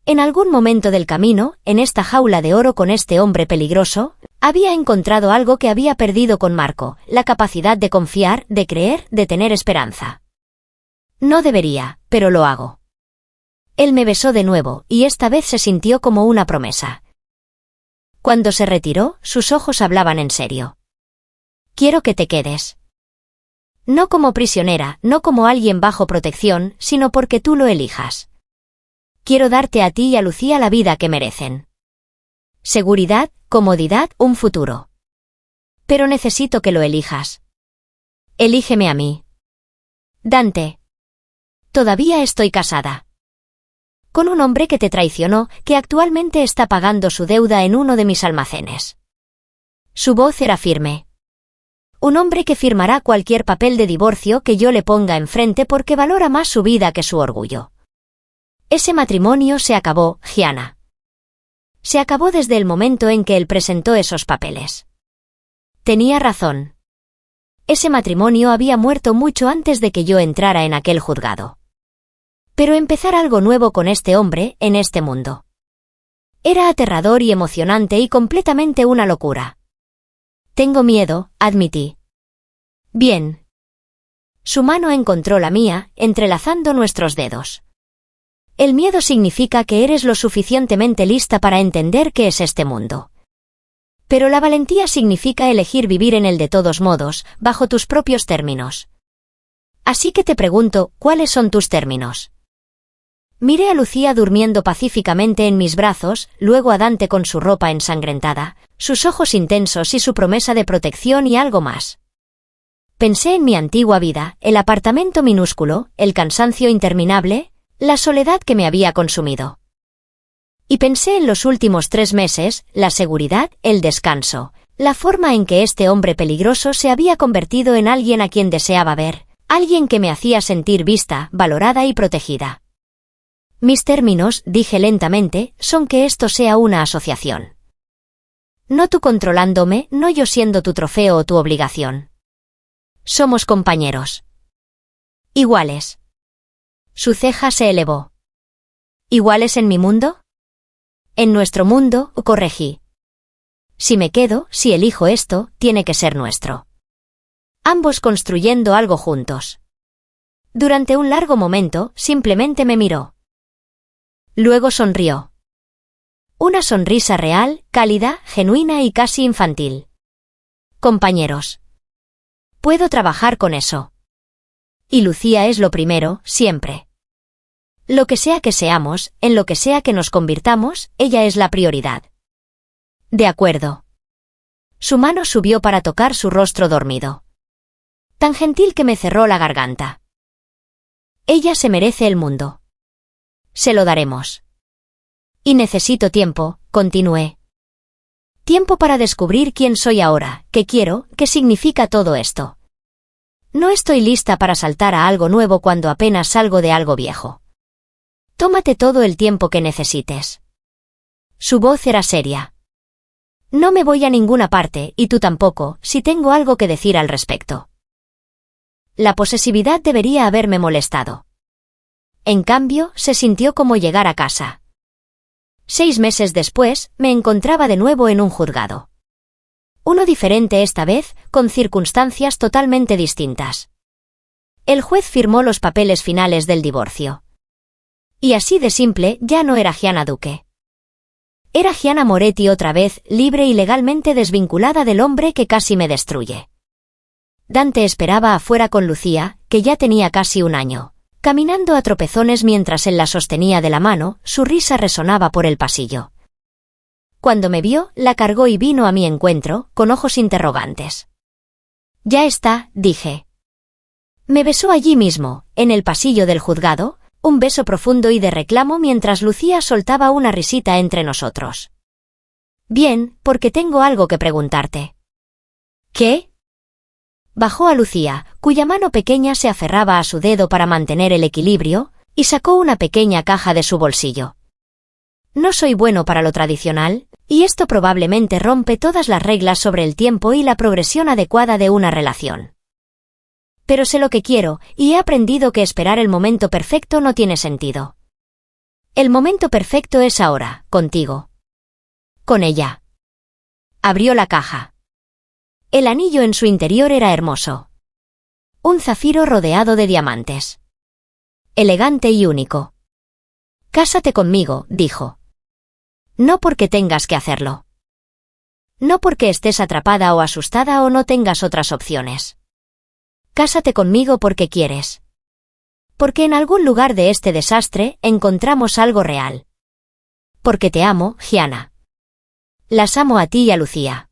Speaker 1: En algún momento del camino, en esta jaula de oro con este hombre peligroso, Había encontrado algo que había perdido con Marco, la capacidad de confiar, de creer, de tener esperanza. No debería, pero lo hago. Él me besó de nuevo, y esta vez se sintió como una promesa. Cuando se retiró, sus ojos hablaban en serio. Quiero que te quedes. No como prisionera, no como alguien bajo protección, sino porque tú lo elijas. Quiero darte a ti y a Lucía la vida que merecen. Seguridad, comodidad, un futuro. Pero necesito que lo elijas. Elígeme a mí. Dante. Todavía estoy casada. Con un hombre que te traicionó, que actualmente está pagando su deuda en uno de mis almacenes. Su voz era firme. Un hombre que firmará cualquier papel de divorcio que yo le ponga enfrente porque valora más su vida que su orgullo. Ese matrimonio se acabó, Gianna. Se acabó desde el momento en que él presentó esos papeles. Tenía razón. Ese matrimonio había muerto mucho antes de que yo entrara en aquel juzgado. Pero empezar algo nuevo con este hombre, en este mundo. Era aterrador y emocionante y completamente una locura. Tengo miedo, admití. Bien. Su mano encontró la mía, entrelazando nuestros dedos. El miedo significa que eres lo suficientemente lista para entender qué es este mundo. Pero la valentía significa elegir vivir en él de todos modos, bajo tus propios términos. Así que te pregunto, ¿cuáles son tus términos? Miré a Lucía durmiendo pacíficamente en mis brazos, luego a Dante con su ropa ensangrentada, sus ojos intensos y su promesa de protección y algo más. Pensé en mi antigua vida, el apartamento minúsculo, el cansancio interminable, la soledad que me había consumido. Y pensé en los últimos 3 meses, la seguridad, el descanso, la forma en que este hombre peligroso se había convertido en alguien a quien deseaba ver, alguien que me hacía sentir vista, valorada y protegida. Mis términos, dije lentamente, son que esto sea una asociación. No tú controlándome, no yo siendo tu trofeo o tu obligación. Somos compañeros. Iguales. Su ceja se elevó. ¿Iguales en mi mundo? En nuestro mundo, corregí. Si me quedo, si elijo esto, tiene que ser nuestro. Ambos construyendo algo juntos. Durante un largo momento, simplemente me miró. Luego sonrió. Una sonrisa real, cálida, genuina y casi infantil. Compañeros. Puedo trabajar con eso. Y Lucía es lo primero, siempre. Lo que sea que seamos, en lo que sea que nos convirtamos, ella es la prioridad. De acuerdo. Su mano subió para tocar su rostro dormido. Tan gentil que me cerró la garganta. Ella se merece el mundo. Se lo daremos. Y necesito tiempo, continué. Tiempo para descubrir quién soy ahora, qué quiero, qué significa todo esto. No estoy lista para saltar a algo nuevo cuando apenas salgo de algo viejo. Tómate todo el tiempo que necesites. Su voz era seria. No me voy a ninguna parte, y tú tampoco, si tengo algo que decir al respecto. La posesividad debería haberme molestado. En cambio, se sintió como llegar a casa. 6 meses después, me encontraba de nuevo en un juzgado. Uno diferente esta vez, con circunstancias totalmente distintas. El juez firmó los papeles finales del divorcio. Y así de simple, ya no era Gianna Duque. Era Gianna Moretti otra vez, libre y legalmente desvinculada del hombre que casi me destruye. Dante esperaba afuera con Lucía, que ya tenía casi 1 año. Caminando a tropezones mientras él la sostenía de la mano, su risa resonaba por el pasillo. Cuando me vio, la cargó y vino a mi encuentro, con ojos interrogantes. Ya está, dije. Me besó allí mismo, en el pasillo del juzgado, un beso profundo y de reclamo mientras Lucía soltaba una risita entre nosotros. Bien, porque tengo algo que preguntarte. ¿Qué? Bajó a Lucía, cuya mano pequeña se aferraba a su dedo para mantener el equilibrio, y sacó una pequeña caja de su bolsillo. No soy bueno para lo tradicional, y esto probablemente rompe todas las reglas sobre el tiempo y la progresión adecuada de una relación. Pero sé lo que quiero, y he aprendido que esperar el momento perfecto no tiene sentido. El momento perfecto es ahora, contigo. Con ella. Abrió la caja. El anillo en su interior era hermoso. Un zafiro rodeado de diamantes. Elegante y único. Cásate conmigo, dijo. No porque tengas que hacerlo. No porque estés atrapada o asustada o no tengas otras opciones. Cásate conmigo porque quieres. Porque en algún lugar de este desastre encontramos algo real. Porque te amo, Gianna. Las amo a ti y a Lucía.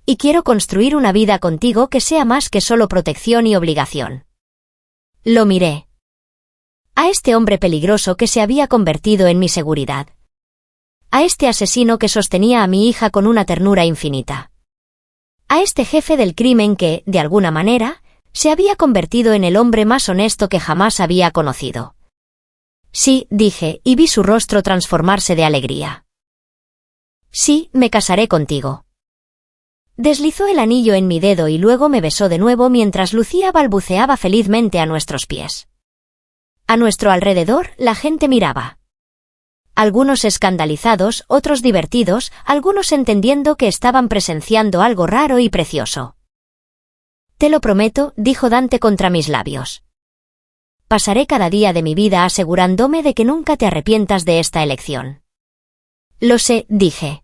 Speaker 1: Y quiero construir una vida contigo que sea más que solo protección y obligación. Lo miré. A este hombre peligroso que se había convertido en mi seguridad. A este asesino que sostenía a mi hija con una ternura infinita. A este jefe del crimen que, de alguna manera, se había convertido en el hombre más honesto que jamás había conocido. Sí, dije, y vi su rostro transformarse de alegría. Sí, me casaré contigo. Deslizó el anillo en mi dedo y luego me besó de nuevo mientras Lucía balbuceaba felizmente a nuestros pies. A nuestro alrededor, la gente miraba. Algunos escandalizados, otros divertidos, algunos entendiendo que estaban presenciando algo raro y precioso. Te lo prometo, dijo Dante contra mis labios. Pasaré cada día de mi vida asegurándome de que nunca te arrepientas de esta elección. Lo sé, dije.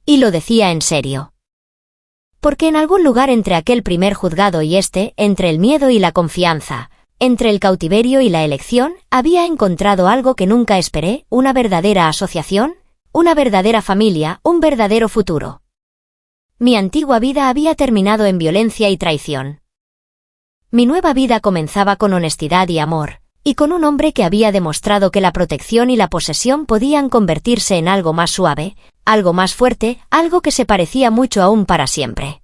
Speaker 1: Y lo decía en serio. Porque en algún lugar entre aquel primer juzgado y este, entre el miedo y la confianza, entre el cautiverio y la elección, había encontrado algo que nunca esperé, una verdadera asociación, una verdadera familia, un verdadero futuro. Mi antigua vida había terminado en violencia y traición. Mi nueva vida comenzaba con honestidad y amor, y con un hombre que había demostrado que la protección y la posesión podían convertirse en algo más suave, algo más fuerte, algo que se parecía mucho a un para siempre.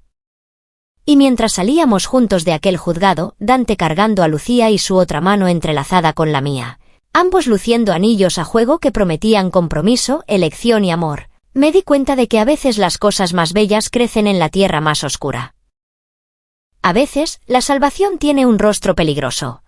Speaker 1: Y mientras salíamos juntos de aquel juzgado, Dante cargando a Lucía y su otra mano entrelazada con la mía, ambos luciendo anillos a juego que prometían compromiso, elección y amor, me di cuenta de que a veces las cosas más bellas crecen en la tierra más oscura. A veces, la salvación tiene un rostro peligroso,